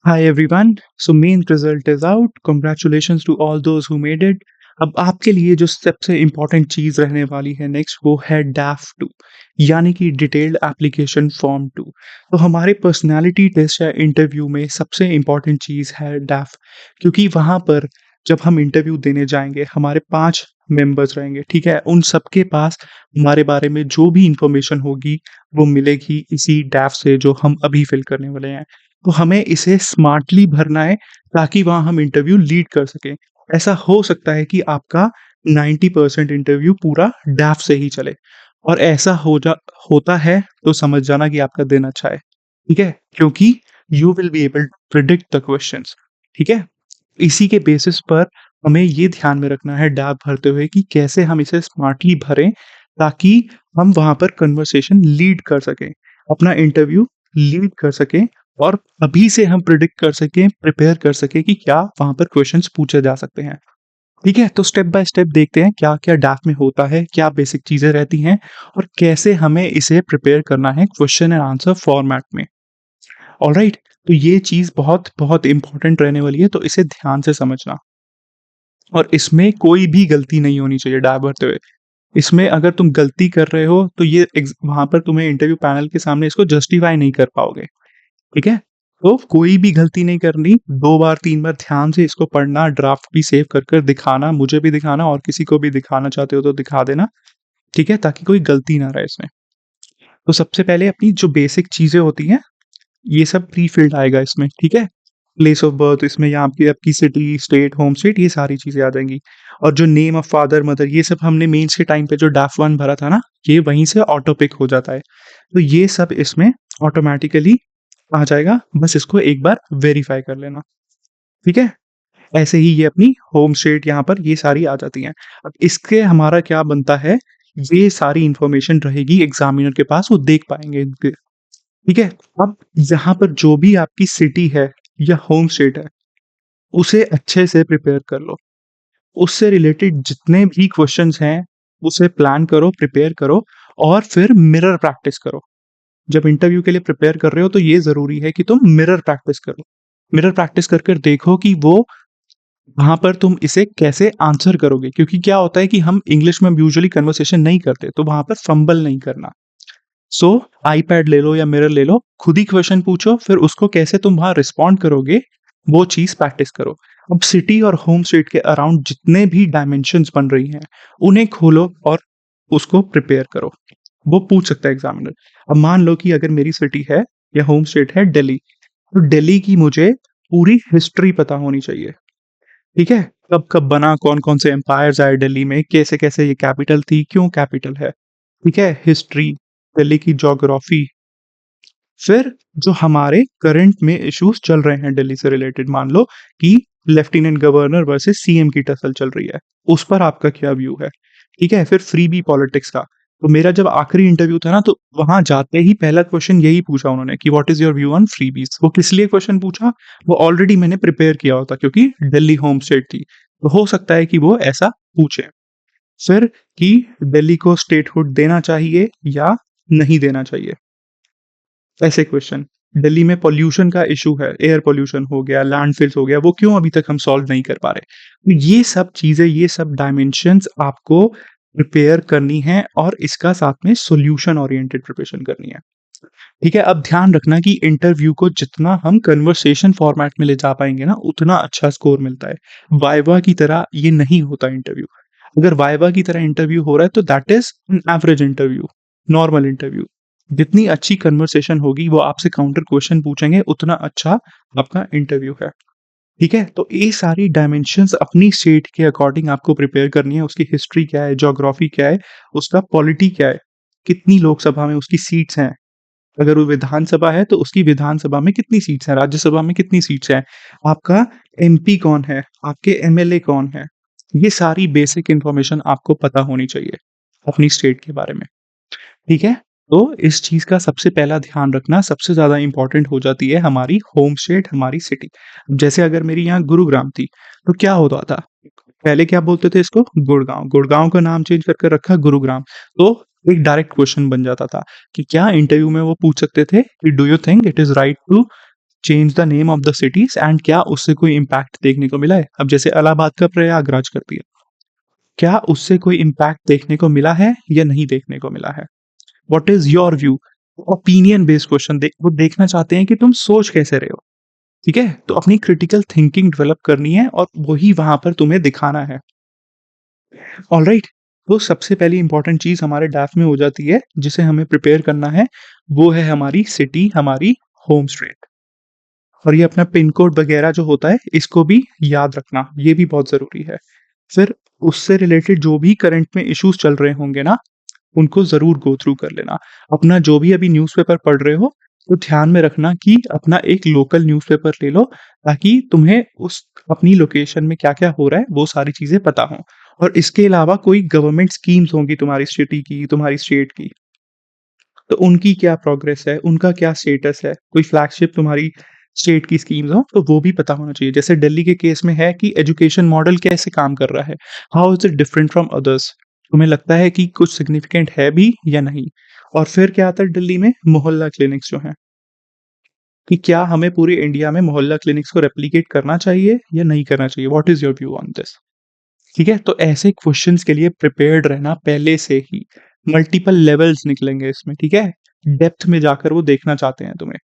Hi everyone. So main result is out. Congratulations to all those who made it. अब आपके लिए जो सबसे इम्पोर्टेंट चीज़ रहने वाली है नेक्स्ट वो है डैफ 2 यानी कि डिटेल्ड एप्लीकेशन फॉर्म 2। तो हमारे पर्सनालिटी टेस्ट या इंटरव्यू में सबसे इम्पोर्टेंट चीज़ है डैफ, क्योंकि वहाँ पर जब हम इंटरव्यू देने जाएंगे हमारे 5 मेंबर्स रहेंगे, ठीक है? उन सबके पास हमारे बारे में जो भी इंफॉर्मेशन होगी वो मिलेगी इसी डैफ से जो हम अभी फिल करने वाले हैं। तो हमें इसे स्मार्टली भरना है ताकि वहाँ हम इंटरव्यू लीड कर सकें। ऐसा हो सकता है कि आपका 90% इंटरव्यू पूरा डैफ से ही चले और ऐसा होता है तो समझ जाना कि आपका दिन अच्छा है, ठीक है? क्योंकि you will be able to predict the questions, ठीक है? इसी के बेसिस पर हमें ये ध्यान में रखना है डैफ भरते हुए कि कैसे हम इसे स्मार्टली भरें ताकि हम वहाँ पर कन्वर्सेशन लीड कर सकें, अपना इंटरव्यू लीड कर सकें और अभी से हम प्रिडिक्ट कर सकें, प्रिपेयर कर सकें कि क्या वहाँ पर क्वेश्चंस पूछे जा सकते हैं। ठीक है? तो स्टेप बाय स्टेप देखते हैं क्या-क्या डैफ में होता है, क्या बेसिक चीज़ें रहती हैं और कैसे हमें इसे प्रिपेयर करना है क्वेश्चन एंड आंसर फॉर्मेट में। ऑलराइट? तो ये चीज़ बहुत-बहुत इम्पोर्टेंट रहने वाली है, तो इसे ध्यान से समझना और इसमें कोई भी गलती नहीं होनी चाहिए डैफ भरते हुए। इसमें अगर तुम गलती कर रहे हो, तो ये वहाँ पर तुम्हें इंटरव्यू पैनल के सामने इसको जस्टिफाई नहीं कर पाओगे। ठीक है? तो कोई भी गलती नहीं करनी, 2 बार 3 बार ध्यान से इसको पढ़ना, ड्राफ्ट भी सेव कर दिखाना, मुझे भी दिखाना और किसी को भी दिखाना चाहते हो तो दिखा देना, ठीक है? ताकि कोई गलती ना रहे इसमें। तो सबसे पहले अपनी जो बेसिक चीज़ें होती हैं, ये सब प्री-फिल्ड आएगा इसमें, ठीक है? प्लेस ऑफ बर्थ इसमें यहाँ आपकी आपकी सिटी, स्टेट, होम स्टेट ये सारी चीज़ें आ जाएँगी और जो नेम ऑफ फादर, मदर ये सब हमने मेंस के टाइम पे जो डैफ 1 भरा था ना, ये वहीं से ऑटो पिक हो जाता है। तो ये सब इसमें ऑटोमैटिकली आ जाएगा, बस इसको एक बार वेरीफाई कर लेना, ठीक है? ऐसे ही ये अपनी होम स्टेट यहाँ पर ये सारी आ जाती हैं। अब इसके हमारा क्या बनता है, ये सारी इन्फॉर्मेशन रहेगी एग्ज़ामिनर के पास, वो देख पाएँगे इनके, ठीक है? अब यहाँ पर जो भी आपकी सिटी है या होम स्टेट है, उसे अच्छे से प्रिपेयर कर लो। उससे रिलेटेड जितने भी क्वेश्चन्स हैं, उसे प्लान करो, प्रिपेयर करो और फिर मिरर प्रैक्टिस करो। जब इंटरव्यू के लिए प्रिपेयर कर रहे हो तो ये ज़रूरी है कि तुम मिरर प्रैक्टिस करो। मिरर प्रैक्टिस कर कर देखो कि वो वहाँ पर तुम इसे कैसे आंसर करोगे, क्योंकि क्या होता है कि हम इंग्लिश में यूजुअली कन्वर्सेशन नहीं करते, तो वहाँ पर फंबल नहीं करना। सो आईपैड ले लो या मिरर ले लो, खुद ही क्वेश्चन पूछो, फिर उसको कैसे तुम वहाँ रिस्पॉन्ड करोगे, वो चीज़ प्रैक्टिस करो। अब सिटी और होम स्टेट के अराउंड जितने भी डायमेंशंस बन रही हैं, उन्हें खोलो और उसको प्रिपेयर करो। वो पूछ सकता है एग्ज़ामिनर। अब मान लो कि अगर मेरी सिटी है या होम स्टेट है दिल्ली, तो दिल्ली की मुझे पूरी हिस्ट्री पता होनी चाहिए, ठीक है? कब-कब बना, कौन-कौन से एम्पायर्स आए दिल्ली में, कैसे-कैसे ये कैपिटल थी, क्यों कैपिटल है, ठीक है? हिस्ट्री, दिल्ली की ज्योग्राफी, फिर जो हमारे करंट में इश्यूज़ चल रहे हैं दिल्ली से रिलेटेड, मान लो कि लेफ्टिनेंट गवर्नर वर्सेस सीएम की टसल चल रही है, उस पर आपका क्या व्यू है, ठीक है? फिर फ्रीबी पॉलिटिक्स का, तो मेरा जब आखिरी इंटरव्यू था ना, तो वहाँ जाते ही पहला क्वेश्चन यही पूछा उन्होंने कि what is your view on freebies? वो किस लिए क्वेश्चन पूछा? वो ऑलरेडी मैंने प्रिपेयर किया होता क्योंकि दिल्ली होम स्टेट थी, तो हो सकता है कि वो ऐसा पूछें। फिर कि दिल्ली को स्टेटहुड देना चाहिए या नहीं देना चाहिए? ऐसे क्वेश्चन। दिल्ली में पॉल्यूशन का इश्यू है, एयर पॉल्यूशन हो गया, लैंडफिल्स हो गया, वो क्यों अभी तक हम सॉल्व नहीं कर पा रहे? तो ये सब चीज़ें, ये सब डायमेंशंस आपको प्रिपेयर करनी है और इसका साथ में सॉल्यूशन ओरिएंटेड प्रिपरेशन करनी है। ठीक है? अब ध्यान रखना कि इंटरव्यू को जितना हम कन्वर्सेशन फॉर्मेट में ले जा पाएँगे ना, उतना अच्छा स्कोर मिलता है। वाइवा की तरह ये नहीं होता इंटरव्यू। अगर वाइवा की तरह इंटरव्यू हो रहा है तो that is an average interview, normal interview. जितनी अच्छी कन्वर्सेशन होगी, वो आपसे काउंटर क्वेश्चन पूछेंगे, उतना अच्छा आपका इंटरव्यू है। ठीक है? तो ये सारी डायमेंशंस अपनी स्टेट के अकॉर्डिंग आपको प्रिपेयर करनी है। उसकी हिस्ट्री क्या है, ज्योग्राफी क्या है, उसका पॉलिटी क्या है, कितनी लोकसभा में उसकी सीट्स हैं। अगर वो विधानसभा है तो उसकी विधानसभा में कितनी सीट्स हैं, राज्यसभा में कितनी सीट्स हैं, आपका एमपी कौन है, आपके एमएलए कौन है, ये सारी बेसिक इन्फॉर्मेशन आपको पता होनी चाहिए अपनी स्टेट के बारे में, ठीक है? तो इस चीज़ का सबसे पहला ध्यान रखना सबसे ज़्यादा इम्पोर्टेंट हो जाती है हमारी होम स्टेट, हमारी सिटी। जैसे अगर मेरी यहाँ गुरुग्राम थी, तो क्या होता था, पहले क्या बोलते थे इसको? गुड़गाँव, गुड़गाँव का नाम चेंज कर रखा गुरुग्राम। तो एक डायरेक्ट क्वेश्चन बन जाता था कि क्या इंटरव्यू में वो पूछ सकते थे कि do you think it is right to change the name of the cities and क्या उससे कोई इम्पैक्ट देखने को मिला है? अब जैसे इलाहाबाद का प्रयागराज कर दिया, क्या उससे कोई इम्पैक्ट देखने को मिला है या नहीं देखने को मिला है? What is your view? Opinion based question वो देखना चाहते हैं कि तुम सोच कैसे रहे हो। ठीक है, तो अपनी क्रिटिकल थिंकिंग डेवलप करनी है और वही वहां पर तुम्हें दिखाना है। ऑलराइट, तो सबसे पहली इंपॉर्टेंट चीज हमारे डैफ में हो जाती है जिसे हमें प्रिपेयर करना है, वो है हमारी सिटी, हमारी होम स्टेट। और ये अपना पिन कोड वगैरह जो होता है इसको भी याद रखना, ये भी बहुत जरूरी है। फिर उससे रिलेटेड जो भी करंट में इश्यूज चल रहे होंगे ना, उनको ज़रूर गो थ्रू कर लेना। अपना जो भी अभी न्यूज़पेपर पढ़ रहे हो, तो ध्यान में रखना कि अपना एक लोकल न्यूज़पेपर ले लो, ताकि तुम्हें उस अपनी लोकेशन में क्या-क्या हो रहा है, वो सारी चीज़ें पता हों। और इसके अलावा कोई गवर्नमेंट स्कीम्स होंगी तुम्हारी सिटी की, तुम्हारी स्टेट की, तो उनकी क्या प्रोग्रेस है, उनका क्या स्टेटस है, कोई फ्लैगशिप तुम्हारी स्टेट की स्कीम्स हो, तो वो भी पता होना चाहिए। जैसे दिल्ली के केस में है कि एजुकेशन मॉडल कैसे काम कर रहा है, how is it different from others? तुम्हें लगता है कि कुछ सिग्निफिकेंट है भी या नहीं? और फिर क्या आता है दिल्ली में मोहल्ला क्लिनिक्स जो हैं, कि क्या हमें पूरे इंडिया में मोहल्ला क्लिनिक्स को रेप्लिकेट करना चाहिए या नहीं करना चाहिए? What is your view on this? ठीक है, तो ऐसे क्वेश्चंस के लिए प्रिपेयर्ड रहना पहले से ही। मल्टीपल लेवल्स निकलेंगे इसमें, ठीक है? डेप्थ में जाकर वो देखना चाहते हैं तुम्हें।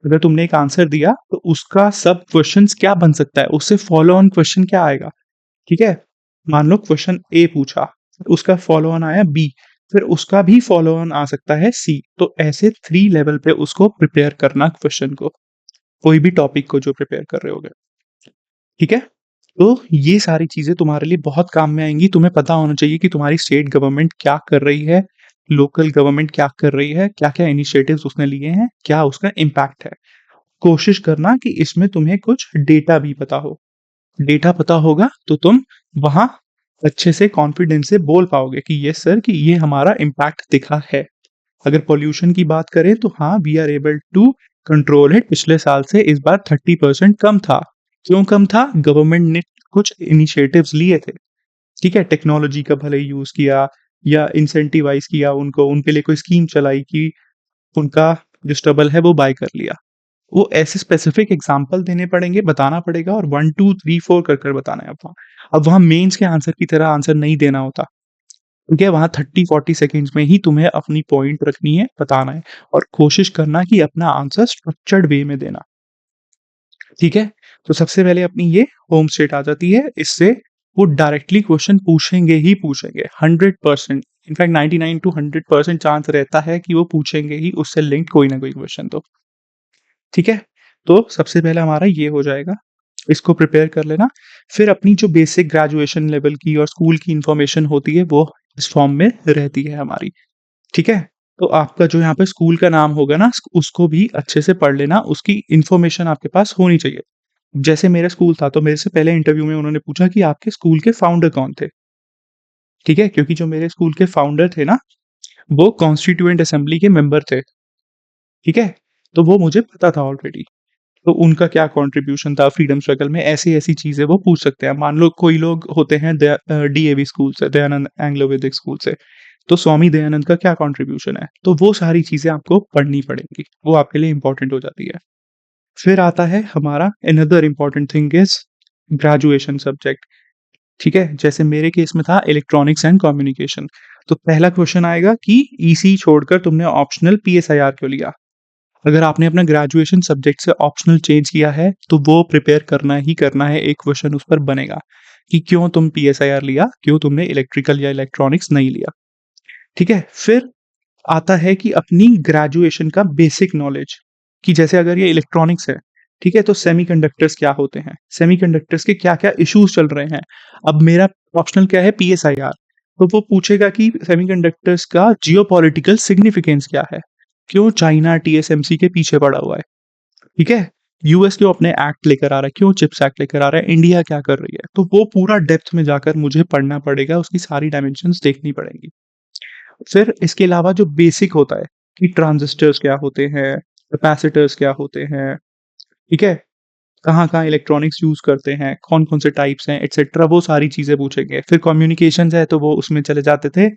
अगर तुमने एक आंसर दिया तो उसका सब क्वेश्चंस क्या बन सकता है, उससे फॉलो ऑन क्वेश्चन क्या आएगा, ठीक है? मान लो क्वेश्चन ए पूछा, उसका फॉलो ऑन आया बी, फिर उसका भी फॉलो ऑन आ सकता है सी। तो ऐसे 3 लेवल पे उसको प्रिपेयर करना क्वेश्चन को, कोई भी टॉपिक को जो प्रिपेयर कर रहे होगे, ठीक है? तो ये सारी चीज़ें तुम्हारे लिए बहुत काम में आएँगी। तुम्हें पता होना चाहिए कि तुम्हारी स्टेट गवर्नमेंट क्या कर रही है, लोकल गवर्नमेंट क्या कर रही है, क्या-क्या इनिशिएटिव्स उसने लिए हैं, क्या उसका इम्पैक्ट है। कोशिश करना कि इसमें तुम्हें कुछ डेटा भी पता हो। डेटा पता होगा तो तुम वहाँ अच्छे से कॉन्फिडेंस से बोल पाओगे कि यस सर, कि ये हमारा इम्पैक्ट दिखा है। अगर पॉल्यूशन की बात करें तो हाँ, we are able to control it. पिछले साल से इस बार 30% कम था। क्यों कम था? गवर्नमेंट ने कुछ इनिशिएटिव्स लिए थे। ठीक है, टेक्नोलॉजी का भले ही यूज़ किया या इंसेंटिवाइज़ किया उनको, उनके लिए कोई स्कीम चलाई कि उनका जो स्टबल है वो बाय कर लिया। वो ऐसे स्पेसिफिक एग्ज़ाम्पल देने पड़ेंगे, बताना पड़ेगा और 1, 2, 3, 4 कर बताना है अब वहाँ। अब वहाँ मेंस के आंसर की तरह आंसर नहीं देना होता। ठीक है, वहाँ 30-40 सेकंड्स में ही तुम्हें अपनी पॉइंट रखनी है, बताना है और कोशिश करना कि अपना आंसर स्ट्रक्चर्ड वे में देना। ठीक है? तो सबसे पहले अपनी ये होम स्टेट आ जाती है, इससे वो डायरेक्टली क्वेश्चन पूछेंगे ही पूछेंगे 100%। इनफैक्ट 99 टू 100% चांस रहता है कि वो पूछेंगे ही उससे लिंक्ड कोई ना कोई क्वेश्चन तो। ठीक है? तो सबसे पहला हमारा ये हो जाएगा, इसको प्रिपेयर कर लेना। फिर अपनी जो बेसिक ग्रेजुएशन लेवल की और स्कूल की इन्फॉर्मेशन होती है वो इस फॉर्म में रहती है हमारी। ठीक है? तो आपका जो यहाँ पे स्कूल का नाम होगा ना, उसको भी अच्छे से पढ़ लेना, उसकी इन्फॉर्मेशन आपके पास होनी चाहिए। जैसे मेरा स्कूल था तो मेरे से पहले इंटरव्यू में उन्होंने पूछा कि आपके स्कूल के फाउंडर कौन थे? ठीक है? क्योंकि जो मेरे स्कूल के फाउंडर थे ना, वो कॉन्स्टिट्यूएंट असेंबली के मेंबर थे। ठीक है? तो वो मुझे पता था ऑलरेडी। तो उनका क्या कंट्रीब्यूशन था फ्रीडम स्ट्रगल में, ऐसी-ऐसी चीज़ें वो पूछ सकते हैं। मान लो कोई लोग होते हैं डीएवी स्कूल से, दयानंद एंग्लो वैदिक स्कूल से, तो स्वामी दयानंद का क्या कंट्रीब्यूशन है? तो वो सारी चीज़ें आपको पढ़नी पड़ेंगी, वो आपके लिए इम्पोर्टेंट हो जाती है। फिर आता है हमारा another important thing is graduation subject, ठीक है? जैसे मेरे केस में था इलेक्ट्रॉनिक्स एंड कम्युनिकेशन, तो पहला क्वेश्चन आएगा कि ईसी छोड़कर तुमने ऑप्शनल पीएसआईआर क्यों लिया? अगर आपने अपना ग्रेजुएशन सब्जेक्ट से ऑप्शनल चेंज किया है, तो वो प्रिपेयर करना ही करना है, एक क्वेश्चन उस पर बनेगा कि क्यों तुम पीएसआईआर लिया, क्यों तुमने इलेक्ट्रिकल या इलेक्ट्रॉनिक्स नहीं लिया, ठीक है? फिर आता है कि अपनी ग्रेजुएशन का बेसिक नॉलेज, कि जैसे अगर ये इलेक्ट्रॉनिक्स है, ठीक है? तो सेमीकंडक्टर्स क्या होते हैं? सेमीकंडक्टर्स के क्या-क्या इश्यूज़ चल रहे हैं? अब मेरा ऑप्शनल क्या है? पीएसआईआर, तो वो पूछेगा कि सेमीकंडक्टर्स का जियोपॉलिटिकल सिग्निफिकेंस क्या है? क्यों चाइना टीएसएमसी के पीछे पड़ा हुआ है? ठीक है? यूएस क्यों अपने एक्ट लेकर आ रहा है? क्यों चिप्स एक्ट लेकर आ रहा है? इंडिया क्या कर रही है? तो वो पूरा डेप्थ में जाकर मुझे पढ़ना पड़ेगा, उसकी सारी डायमेंशंस देखनी पड़ेंगी। फिर इसके अलावा जो बेसिक होता है कि ट्रांजिस्टर्स क्या होते हैं, कैपेसिटर्स क्या होते हैं, ठीक है? कहाँ-कहाँ इलेक्ट्रॉनिक्स यूज़ करते हैं, कौन-कौन से टाइप्स हैं, एटसेट्रा, वो सारी चीज़ें पूछेंगे। फिर कम्युनिकेशंस है तो वो उसमें चले जाते थे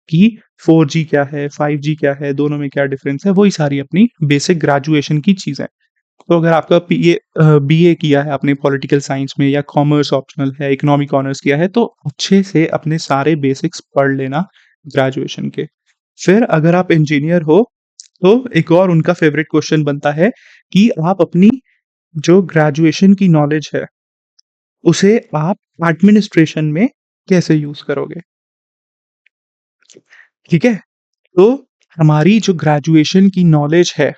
कि 4G क्या है, 5G क्या है, दोनों में क्या डिफरेंस है, वही सारी अपनी बेसिक ग्रेजुएशन की चीज़ें। तो अगर आपका बीए किया है आपने पॉलिटिकल साइंस में या कॉमर्स ऑप्शनल है, इकोनॉमिक ऑनर्स किया है, तो अच्छे से अपने सारे बेसिक्स पढ़ लेना ग्रेजुएशन के। फिर अगर आप इंजीनियर हो, तो एक और उनका फेवरेट क्वेश्चन बनता है कि आप अपनी जो ग्रेजुएशन की नॉलेज है, उसे आप एडमिनिस्ट्रेशन में कैसे यूज़ करोगे, ठीक है? तो हमारी जो ग्रेजुएशन की नॉलेज है,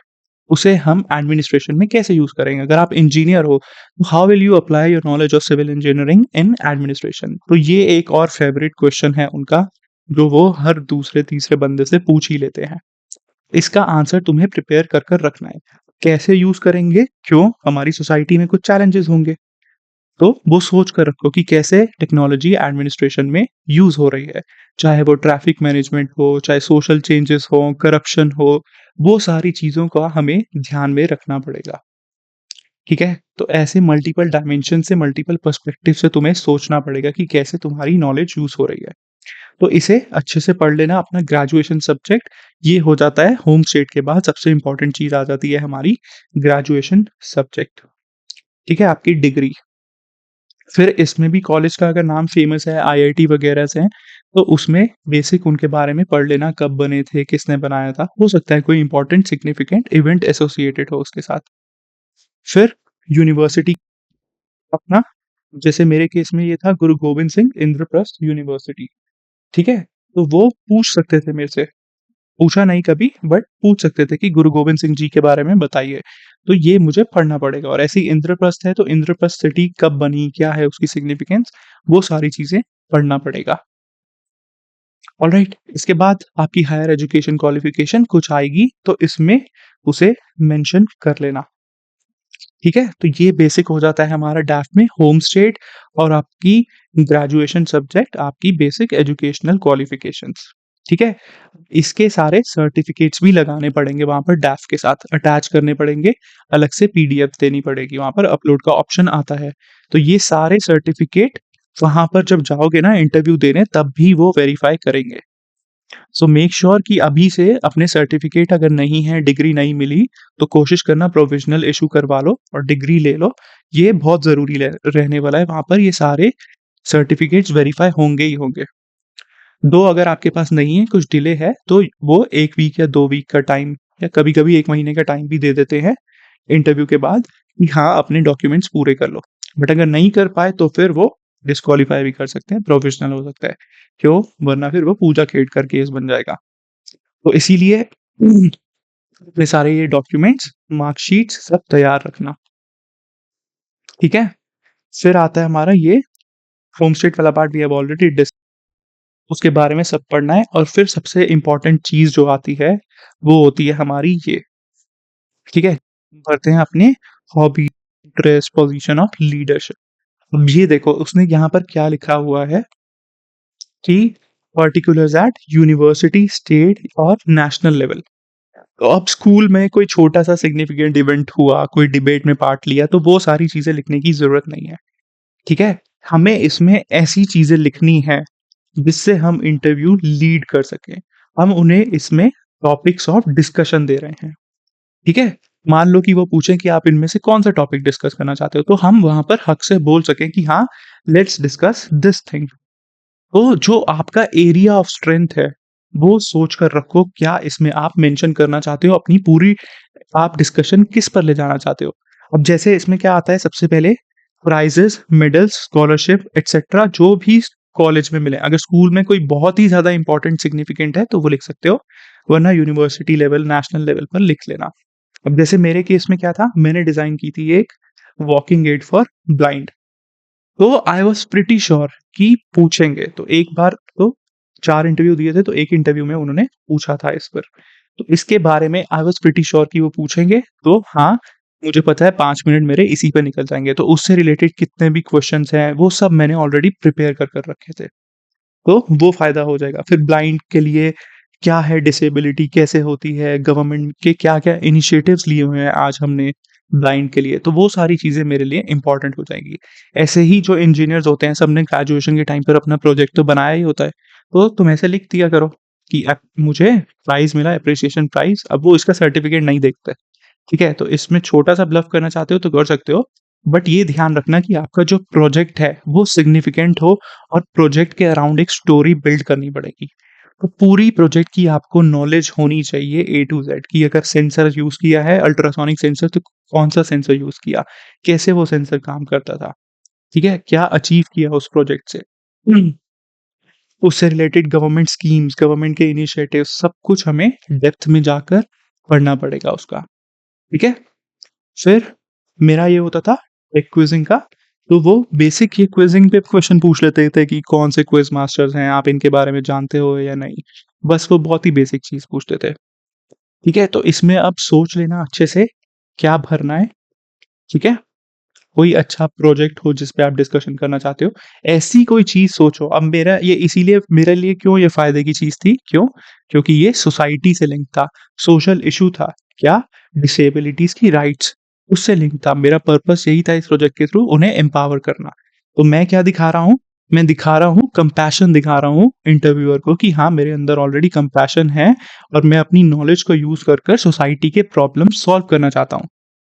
उसे हम एडमिनिस्ट्रेशन में कैसे यूज़ करेंगे? अगर आप इंजीनियर हो, तो how will you apply your knowledge of civil engineering in administration? तो ये एक और फेवरेट क्वेश्चन है उनका, जो वो हर दूसरे तीसरे बंदे से पूछ ही लेते हैं। इसका आंसर तुम्हें प्रिपेयर कर कर रखना है। कैसे यूज़ करेंगे? क्यों? हमारी सोसाइटी में कुछ चैलेंजेस होंगे, तो वो सोच कर रखो कि कैसे टेक्नोलॉजी एडमिनिस्ट्रेशन में यूज़ हो रही है। चाहे वो ट्रैफिक मैनेजमेंट हो, चाहे सोशल चेंजेस हो, करप्शन हो, वो सारी चीज़ों का हमें ध्यान में रखना पड़ेगा, ठीक है? तो ऐसे मल्टीपल डायमेंशन से, मल्टीपल पर्सपेक्टिव से तुम्हें सोचना पड़ेगा कि कैसे तुम्हारी नॉलेज यूज़ हो रही है। तो इसे अच्छे से पढ़ लेना अपना ग्रेजुएशन सब्जेक्ट। ये हो जाता है होम स्टेट के बाद सबसे इम्पोर्टेंट चीज़ आ जाती है हमारी ग्रेजुएशन सब्जेक्ट, ठीक है? आपकी डिग्री। फिर इसमें भी कॉलेज का अगर नाम फ़ेमस है, आईआईटी वगैरह से हैं, तो उसमें बेसिक उनके बारे में पढ़ लेना, कब बने थे, किसने बनाया था। हो सकता है कोई इम्पोर्टेंट सिग्निफिकेंट इवेंट एसोसिएटेड हो उसके साथ। फिर यूनिवर्सिटी अपना, जैसे मेरे केस में ये था गुरु गोविंद सिंह इंद्रप्रस्थ यूनिवर्सिटी, ठीक है? तो वो पूछ सकते थे मेरे से, पूछा नहीं कभी बट पूछ सकते थे कि गुरु गोविंद सिंह जी के बारे में बताइए। तो ये मुझे पढ़ना पड़ेगा, और ऐसे ही इंद्रप्रस्थ है तो इंद्रप्रस्थ सिटी कब बनी, क्या है उसकी सिग्निफिकेंस, वो सारी चीज़ें पढ़ना पड़ेगा। ऑलराइट, इसके बाद आपकी हायर एजुकेशन क्वालिफ़िकेशन कुछ आएगी तो इसमें उसे मेंशन कर लेना, ठीक है? तो ये बेसिक हो जाता है हमारा डैफ में होम स्टेट और आपकी ग्रेजुएशन सब्जेक्ट, आपकी बेसिक एजुकेशनल क्वालिफ़िकेशंस, ठीक है? इसके सारे सर्टिफ़िकेट्स भी लगाने पड़ेंगे वहाँ पर डैफ के साथ, अटैच करने पड़ेंगे, अलग से पीडीएफ देनी पड़ेगी, वहाँ पर अपलोड का ऑप्शन आता है। तो ये सारे सर्टिफ़िकेट वहाँ पर जब जाओगे ना इंटरव्यू देने तब भी वो वेरीफ़ाई करेंगे। सो मेक श्योर कि अभी से अपने सर्टिफ़िकेट अगर नहीं है, डिग्री नहीं मिली, तो कोशिश करना प्रोविज़नल इश्यू करवा लो और डिग्री ले लो। ये बहुत ज़रूरी रहने वाला है, वहाँ पर ये सारे सर्टिफ़िकेट्स वेरीफ़ाई होंगे ही होंगे। दो अगर आपके पास नहीं है, कुछ डिले है, तो वो 1 वीक या 2 वीक का टाइम या कभी-कभी 1 महीने का टाइम भी दे देते हैं इंटरव्यू के बाद कि हाँ, अपने डॉक्यूमेंट्स पूरे कर लो। बट अगर नहीं कर पाए तो फिर वो डिस्क्वालीफाई भी कर सकते हैं, प्रोविज़नल हो सकता है। क्यों? वरना फिर वो पूजा-खेड़ का केस बन जाएगा। तो इसीलिए अपने सारे ये डॉक्यूमेंट्स, मार्कशीट्स सब तैयार रखना, ठीक है? फिर आता है हमारा ये होम स्टेट वाला पार्ट, वी हैव ऑलरेडी डिस उसके बारे में सब पढ़ना है, और फिर सबसे इम्पोर्टेंट चीज़ जो आती है, वो होती है हमारी ये, ठीक है? बढ़ते हैं अपने hobby, interest, position of leadership. अब ये देखो उसने यहाँ पर क्या लिखा हुआ है कि पार्टिकुलर्स एट यूनिवर्सिटी, स्टेट और नेशनल लेवल। तो अब स्कूल में कोई छोटा-सा सिग्निफिकेंट इवेंट हुआ, कोई डिबेट में पार्ट लिया, तो वो सारी चीज़ें लिखने की ज़रूरत नहीं है, ठीक है? हमें इसमें ऐसी चीज़ें लिखनी है जिससे हम इंटरव्यू लीड कर सकें। हम उन्हें इसमें टॉपिक्स ऑफ डिस्कशन दे रहे हैं, ठीक है? मान लो कि वो पूछें कि आप इनमें से कौन-सा टॉपिक डिस्कस करना चाहते हो, तो हम वहाँ पर हक से बोल सकें कि हाँ, लेट्स डिस्कस दिस थिंग। तो जो आपका एरिया ऑफ स्ट्रेंथ है, वो सोच कर रखो क्या इसमें आप मेंशन करना चाहते हो, अपनी पूरी आप डिस्कशन किस पर ले जाना चाहते हो। अब जैसे इसमें क्या आता है सबसे पहले प्राइज़ेज़, मेडल्स, स्कॉलरशिप एटसेट्रा जो भी कॉलेज में मिले। अगर स्कूल में कोई बहुत ही ज़्यादा इम्पोर्टेंट सिग्निफिकेंट है तो वो लिख सकते हो, वरना यूनिवर्सिटी लेवल, नेशनल लेवल पर लिख लेना। अब जैसे मेरे केस में क्या था, मैंने डिज़ाइन की थी एक वॉकिंग एड फॉर ब्लाइंड। तो आई वाज़ प्रिटी श्योर कि पूछेंगे, तो एक बार तो 4 इंटरव्यू दिए थे, तो एक इंटरव्यू में उन्होंने पूछा था इस पर। तो इसके बारे में आई वाज़ प्रिटी श्योर कि वो पूछेंगे, तो हाँ, मुझे पता है 5 मिनट मेरे इसी पे निकल जाएँगे। तो उससे रिलेटेड कितने भी क्वेश्चन्स हैं, वो सब मैंने ऑलरेडी प्रिपेयर कर कर रखे थे। तो वो फ़ायदा हो जाएगा। फिर ब्लाइंड के लिए क्या है डिसेबिलिटी, कैसे होती है, गवर्नमेंट के क्या-क्या इनिशिएटिव्स लिए हुए हैं आज हमने ब्लाइंड के लिए, तो वो सारी चीज़ें मेरे लिए इम्पोर्टेंट हो जाएँगी। ऐसे ही जो इंजीनियर्स होते हैं, सबने ग्रेजुएशन के टाइम पर अपना प्रोजेक्ट तो बनाया ही होता है, तो तुम ऐसे लिख दिया करो कि मुझे प्राइज़ मिला, एप्रिसिएशन प्राइज़, अब वो इसका सर्टिफ़िकेट नहीं देखते। ठीक है? तो इसमें छोटा-सा ब्लफ करना चाहते हो तो कर सकते हो, बट ये ध्यान रखना कि आपका जो प्रोजेक्ट है वो सिग्निफिकेंट हो और प्रोजेक्ट के अराउंड एक स्टोरी बिल्ड करनी पड़ेगी। तो पूरी प्रोजेक्ट की आपको नॉलेज होनी चाहिए ए टू ज़ेड कि अगर सेंसर यूज़ किया है अल्ट्रासोनिक सेंसर तो कौन-सा सेंसर यूज़ किया? कैसे वो सेंसर काम करता था? ठीक है? क्या अचीव किया उस प्रोजेक्ट से? उससे रिलेटेड गवर्नमेंट स्कीम्स, गवर्नमेंट के इनिशिएटिव्स सब कुछ हमें डेप्थ में जाकर पढ़ना पड़ेगा उसका। ठीक है? फिर मेरा ये होता था एक क्विज़िंग का, तो वो बेसिक ये क्विज़िंग पे क्वेश्चन पूछ लेते थे कि कौन से क्विज़ मास्टर्स हैं, आप इनके बारे में जानते हो या नहीं? बस वो बहुत ही बेसिक चीज़ पूछते थे। ठीक है? तो इसमें अब सोच लेना अच्छे से क्या भरना है, ठीक है? कोई अच्छा प्रोजेक्ट हो जिस पे आप डिस्कशन करना चाहते हो, ऐसी कोई चीज़ सोचो। अब मेरा ये इसीलिए मेरे लिए क्यों ये फ़ायदे की चीज़ थी, क्यों? क्योंकि ये सोसाइटी से लिंक था, सोशल इश्यू था। क्या? डिसेबिलिटीज़ की राइट्स, उससे लिंक था। मेरा पर्पस यही था इस प्रोजेक्ट के थ्रू उन्हें एम्पावर करना। तो मैं क्या दिखा रहा हूँ? मैं दिखा रहा हूँ कंपैशन दिखा रहा हूँ इंटरव्यूअर को कि हाँ, मेरे अंदर ऑलरेडी कंपैशन है और मैं अपनी नॉलेज को यूज़ कर सोसाइटी के प्रॉब्लम सॉल्व करना चाहता हूँ।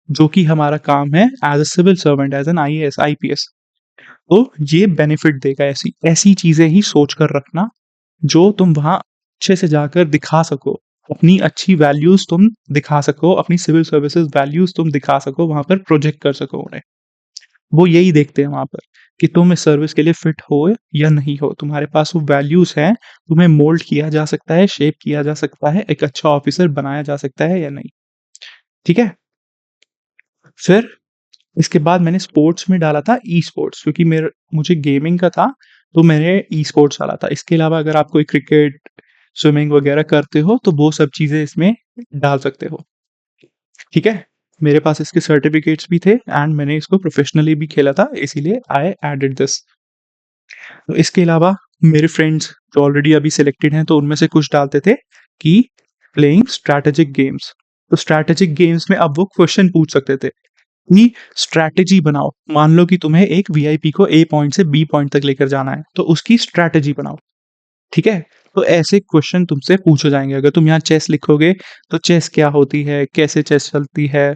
जो कि हमारा काम है as a civil servant, as an IAS, IPS. तो ये बेनिफिट देगा ऐसी ऐसी चीज़ें ही सोच कर रखना, जो तुम वहाँ अच्छे से जाकर दिखा सको। अपनी अच्छी वैल्यूज़ तुम दिखा सको, अपनी सिविल सर्विसेज़ वैल्यूज़ तुम दिखा सको, वहाँ पर प्रोजेक्ट कर सको उन्हें। वो यही देखते हैं वहाँ पर कि तुम इस सर्विस के लिए फिट हो या नहीं हो। तुम्हारे पास वो वैल्यूज़ हैं, तुम्हें मोल्ड किया जा सकता है, शेप किया जा सकता है, एक अच्छा ऑफ़िसर बनाया जा सकता है या नहीं। ठीक है? फिर इसके बाद मैंने स्पोर्ट्स में डाला था ई-स्पोर्ट्स क्योंकि मुझे गेमिंग का था, तो मैंने ई-स्पोर्ट्स डाला था। इसके अलावा अगर आप कोई क्रिकेट, स्विमिंग वगैरह करते हो, तो वो सब चीज़ें इसमें डाल सकते हो। ठीक है? मेरे पास इसके सर्टिफ़िकेट्स भी थे एंड मैंने इसको प्रोफ़ेशनली भी खेला था, इसीलिए आई एडेड दिस। तो इसके अलावा मेरे फ्रेंड्स जो ऑलरेडी अभी सिलेक्टेड हैं, तो उनमें से कुछ डालते थे कि प्लेइंग स्ट्रैटेजिक गेम्स। तो स्ट्रैटेजिक गेम्स में अब वो क्वेश्चन पूछ सकते थे कि स्ट्रैटेजी बनाओ। मान लो कि तुम्हें एक वीआईपी को ए पॉइंट से बी पॉइंट तक लेकर जाना है, तो उसकी स्ट्रैटेजी बनाओ, ठीक है? तो ऐसे क्वेश्चन तुमसे पूछे जाएँगे। अगर तुम यहाँ चेस लिखोगे, तो चेस क्या होती है? कैसे चेस चलती है?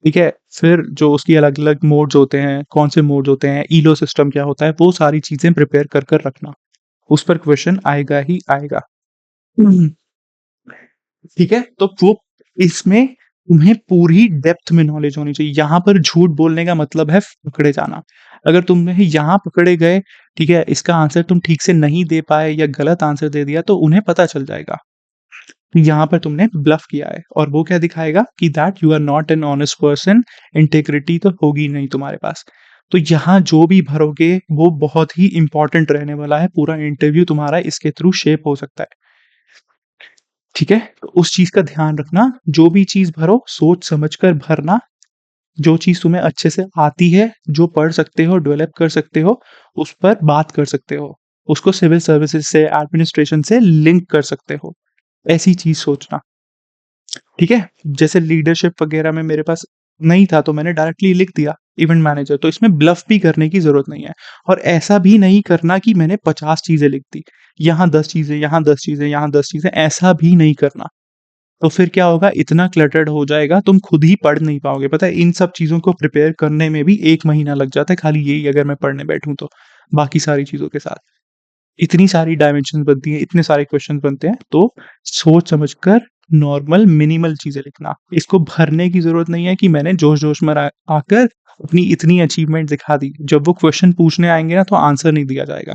ठीक है? फिर जो उसकी अलग-अलग मोड्स होते हैं, कौन से मोड्स होते हैं, ईलो सिस्टम क्या होता है, वो सारी चीज़ें प्रिपेयर कर रखना। उस पर क्वेश्चन आएगा ही आएगा। हम्म, ठीक है? तो वो इसमें तुम्हें पूरी डेप्थ में नॉलेज होनी चाहिए। यहाँ पर झूठ बोलने का मतलब है पकड़े जाना। अगर तुम्हें यहाँ पकड़े गए, ठीक है, इसका आंसर तुम ठीक से नहीं दे पाए या गलत आंसर दे दिया तो उन्हें पता चल जाएगा कि यहाँ पर तुमने ब्लफ किया है और वो क्या दिखाएगा कि that you are not an honest person, integrity तो होगी नहीं तुम्हारे पास। तो यहाँ जो भी भरोगे वो बहुत ही इम्पोर्टेंट रहने वाला है। पूरा इंटरव्यू तुम्हारा इसके थ्रू शेप हो सकता है। ठीक है? तो उस चीज़ का ध्यान रखना, जो भी चीज़ भरो सोच समझ कर भरना, जो चीज़ तुम्हें अच्छे से आती है, जो पढ़ सकते हो, डेवलप कर सकते हो, उस पर बात कर सकते हो। उसको सिविल सर्विसेज़ से, एडमिनिस्ट्रेशन से लिंक कर सकते हो। ऐसी चीज़ सोचना, ठीक है? जैसे लीडरशिप वगैरह में मेरे पास नहीं था तो मैंने डायरेक्टली लिख दिया इवेंट मैनेजर, तो इसमें ब्लफ भी करने की ज़रूरत नहीं है। और ऐसा भी नहीं करना कि मैंने 50 चीज़ें लिख दी। यहाँ 10 चीज़ें, यहाँ 10 चीज़ें, यहाँ 10 चीज़ें, ऐसा भी नहीं करना। तो फिर क्या होगा, इतना क्लटर्ड हो जाएगा तुम खुद ही पढ़ नहीं पाओगे। पता है इन सब चीज़ों को प्रिपेयर करने में भी 1 महीना लग जाता है, खाली यही अगर मैं पढ़ने बैठूँ तो, बाकी सारी चीज़ों के साथ। इतनी सारी डायमेंशंस बनती हैं, इतने सारे क्वेश्चंस बनते हैं, तो सोच समझ कर नॉर्मल मिनिमल चीज़ें लिखना। इसको भरने की ज़रूरत नहीं है कि मैंने जोश-जोश में आकर अपनी इतनी अचीवमेंट दिखा दी। जब वो क्वेश्चन पूछने आएँगे ना तो आंसर नहीं दिया जाएगा।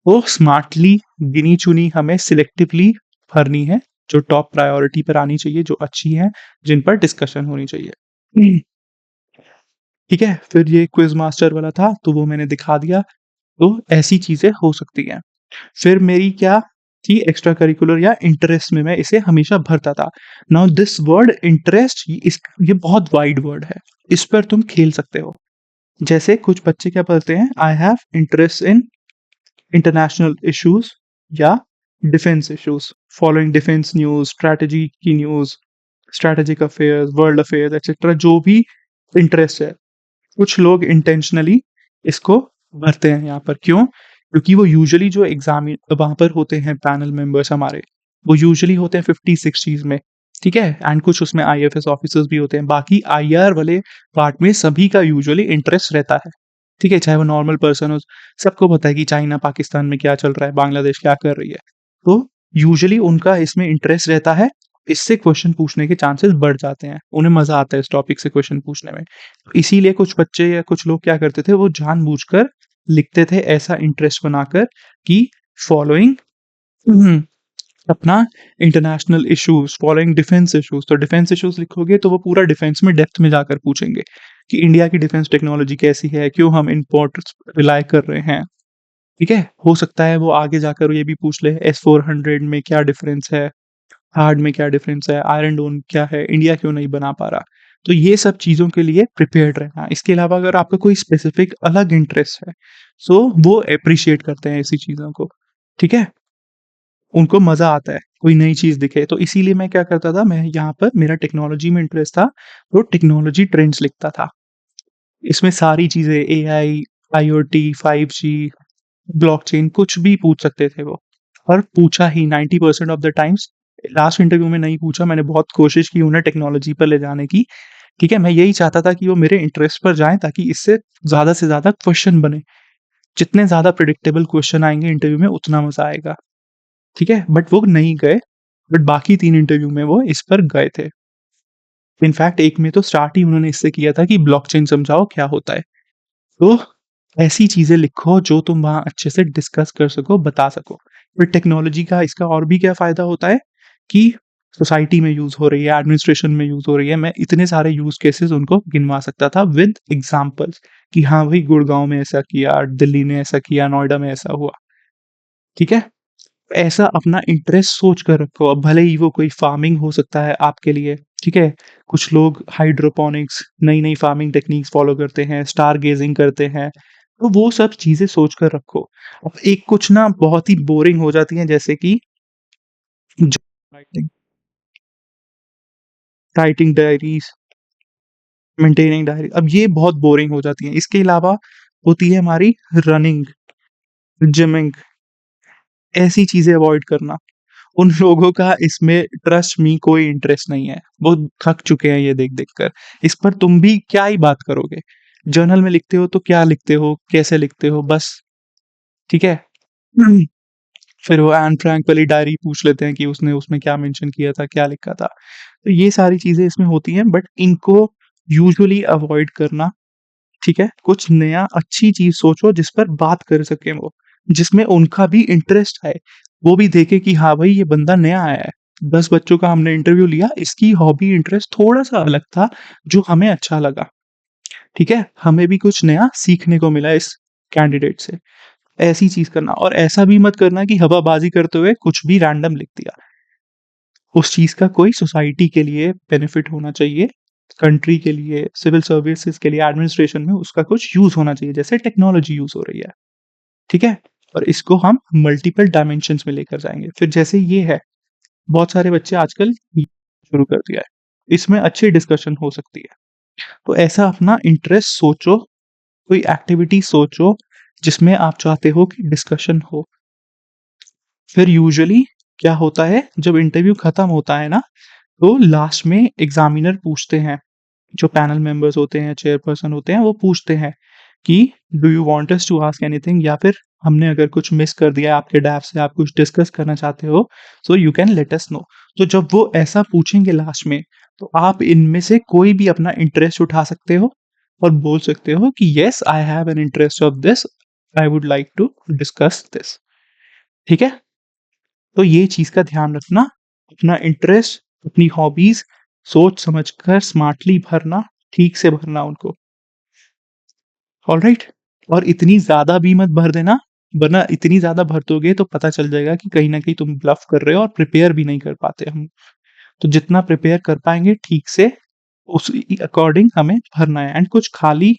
वो स्मार्टली गिनी-चुनी हमें सिलेक्टिवली भरनी है, जो टॉप प्रायोरिटी पर आनी चाहिए, जो अच्छी हैं, जिन पर डिस्कशन होनी चाहिए। ठीक है? फिर ये क्विज़ मास्टर वाला था, तो वो मैंने दिखा दिया, तो ऐसी चीज़ें हो सकती हैं। फिर मेरी क्या थी एक्स्ट्रा करिकुलर या इंटरेस्ट में मैं इसे हमेशा भरता था। नाउ दिस वर्ड इंटरेस्ट ये बहुत वाइड वर्ड है। इस पर तुम खेल सकते हो। जैसे कुछ बच्चे क्या पढ़ते हैं, I have interest in international issues या defence issues, following defence news, strategy की news, strategic affairs, world affairs etcetera जो भी इंटरेस्ट है। कुछ लोग इंटेंशनली इसको भरते हैं यहाँ पर, क्यों? क्योंकि वो यूजुअली जो वहाँ पर होते हैं पैनल मेंबर्स हमारे, वो यूजुअली होते हैं 50-60s में, ठीक है? एंड कुछ उसमें आईएफएस ऑफिसर्स भी होते हैं। बाकी आईआर वाले पार्ट में सभी का यूजुअली इंटरेस्ट रहता है, ठीक है? चाहे वो नॉर्मल पर्सन हो, सबको पता है कि चाइना, पाकिस्तान में क्या चल रहा है, बांग्लादेश क्या कर रही है। तो यूजुअली उनका इसमें इंटरेस्ट रहता है, इससे क्वेश्चन पूछने के चांसेस बढ़ जाते हैं। उन्हें मज़ा आता है इस टॉपिक से क्वेश्चन पूछने में। इसीलिए कुछ बच्चे या कुछ लोग क्या करते थे, वो जानबूझकर लिखते थे ऐसा इंटरेस्ट बनाकर कि फॉलोइंग अपना international issues following defence issues. तो डिफेंस इश्यूज लिखोगे तो वो पूरा डिफेंस में डेप्थ में जाकर पूछेंगे कि इंडिया की डिफेंस टेक्नोलॉजी कैसी है, क्यों हम इम्पोर्ट रिलाय कर रहे हैं, ठीक है? हो सकता है वो आगे जाकर ये भी पूछ ले S-400 में क्या डिफरेंस है, हार्ड में क्या डिफरेंस है, आयरन डोम क्या है, इंडिया क्यों नहीं बना पा रहा। तो ये सब चीज़ों के लिए प्रिपेयर्ड रहना। इसके अलावा अगर आपका कोई स्पेसिफिक अलग इंटरेस्ट है, सो वो अप्रिशिएट करते हैं ऐसी चीज़ों को, ठीक है? उनको मज़ा आता है, कोई नई चीज़ दिखे। तो इसीलिए मैं क्या करता था, मैं यहाँ पर मेरा टेक्नोलॉजी में इंटरेस्ट था, तो टेक्नोलॉजी ट्रेंड्स लिखता था। इसमें सारी चीज़ें एआई, आईओटी, 5G, ब्लॉकचेन कुछ भी पूछ सकते थे वो। और पूछा ही 90% of the times. Last interview में नहीं पूछा, मैंने बहुत कोशिश की उन्हें टेक्नोलॉजी पर ले जाने की, ठीक है? मैं यही चाहता था कि वो मेरे इंटरेस्ट पर जाएँ ताकि इससे ज़्यादा से ज़्यादा क्वेश्चन बने। जितने ज़्यादा प्रेडिक्टेबल क्वेश्चन आएँगे इंटरव्यू में उतना मज़ा आएगा। ठीक है? बट वो नहीं गए, बट बाकी 3 इंटरव्यू में वो इस पर गए थे। इनफैक्ट एक में तो स्टार्ट ही उन्होंने इससे किया था कि ब्लॉकचेन समझाओ क्या होता है। तो ऐसी चीज़ें लिखो जो तुम वहाँ अच्छे से डिस्कस कर सको, बता सको। फिर टेक्नोलॉजी का इसका और भी क्या फ़ायदा होता है कि सोसाइटी में यूज़ हो रही है, एडमिनिस्ट्रेशन में यूज़ हो रही है। मैं इतने सारे यूज़ केसेस उनको गिनवा सकता था विद एग्ज़ाम्पल्स कि हाँ भाई गुड़गाँव में ऐसा किया, दिल्ली ने ऐसा किया, नोएडा में ऐसा हुआ। ठीक है? ऐसा अपना इंटरेस्ट सोच कर रखो। अब भले ही वो कोई फार्मिंग हो सकता है आपके लिए, ठीक है? कुछ लोग हाइड्रोपोनिक्स, नई-नई फार्मिंग टेक्निक्स फ़ॉलो करते हैं, स्टार गेज़िंग करते हैं, तो वो सब चीज़ें सोच कर रखो। अब एक कुछ ना बहुत ही बोरिंग हो जाती हैं जैसे कि ज writing writing diaries, maintaining diary, अब ये बहुत बोरिंग हो जाती हैं। इसके अलावा होती है हमारी रनिंग, जिमिंग, ऐसी चीज़ें अवॉइड करना। उन लोगों का इसमें ट्रस्ट मी कोई इंटरेस्ट नहीं है। वो थक चुके हैं ये देख-देख कर। इस पर तुम भी क्या ही बात करोगे? जर्नल में लिखते हो तो क्या लिखते हो, कैसे लिखते हो बस, ठीक है? हम्म, फिर वो एन फ्रैंक वाली डायरी पूछ लेते हैं कि उसने उसमें क्या मेंशन किया था, क्या लिखा था। तो ये सारी चीज़ें इसमें होती हैं बट इनको यूजुअली अवॉइड करना, ठीक है? कुछ नया अच्छी चीज़ सोचो जिस पर बात कर सकें वो, जिसमें उनका भी इंटरेस्ट है। वो भी देखे कि हाँ भाई ये बंदा नया आया है। 10 बच्चों का हमने इंटरव्यू लिया, इसकी हॉबी इंटरेस्ट थोड़ा-सा अलग था, जो हमें अच्छा लगा। ठीक है? हमें भी कुछ नया सीखने को मिला इस कैंडिडेट से। ऐसी चीज़ करना और ऐसा भी मत करना कि हवाबाज़ी करते हुए कुछ भी रैंडम लिख दिया। उस चीज़ का कोई सोसाइटी के लिए बेनिफिट होना चाहिए, कंट्री के लिए, सिविल सर्विसेज़ के लिए, एडमिनिस्ट्रेशन में उसका कुछ यूज़ होना चाहिए, जैसे टेक्नोलॉजी यूज़ हो रही है, ठीक है? और इसको हम मल्टीपल डायमेंशंस में लेकर जाएँगे। फिर जैसे ये है, बहुत सारे बच्चे आजकल ये शुरू कर दिया है, इसमें अच्छी डिस्कशन हो सकती है। तो ऐसा अपना इंटरेस्ट सोचो, कोई एक्टिविटी सोचो, जिसमें आप चाहते हो कि डिस्कशन हो। फिर यूजुअली क्या होता है, जब इंटरव्यू खत्म होता है ना, तो लास्ट में एग्ज़ामिनर पूछते हैं, जो पैनल मेंबर्स होते हैं, चेयरपर्सन होते हैं, वो पूछते हैं कि do you want us to ask anything, या फिर हमने अगर कुछ मिस कर दिया है आपके डैब से, आप कुछ डिस्कस करना चाहते हो, so you can let us know. तो जब वो ऐसा पूछेंगे लास्ट में, तो आप इनमें से कोई भी अपना इंटरेस्ट उठा सकते हो और बोल सकते हो कि yes I have an interest of this, I would like to discuss this. ठीक है? तो ये चीज़ का ध्यान रखना, अपना इंटरेस्ट, अपनी हॉबीज़ सोच समझ कर स्मार्टली भरना, ठीक से भरना उनको, ऑलराइट? और इतनी ज़्यादा भी मत भर देना, वरना इतनी ज़्यादा भर दोगे तो पता चल जाएगा कि कहीं न कहीं तुम ब्लफ़ कर रहे हो और प्रिपेयर भी नहीं कर पाते हम। तो जितना प्रिपेयर कर पाएँगे ठीक से, उसी अकॉर्डिंग हमें भरना है एंड कुछ खाली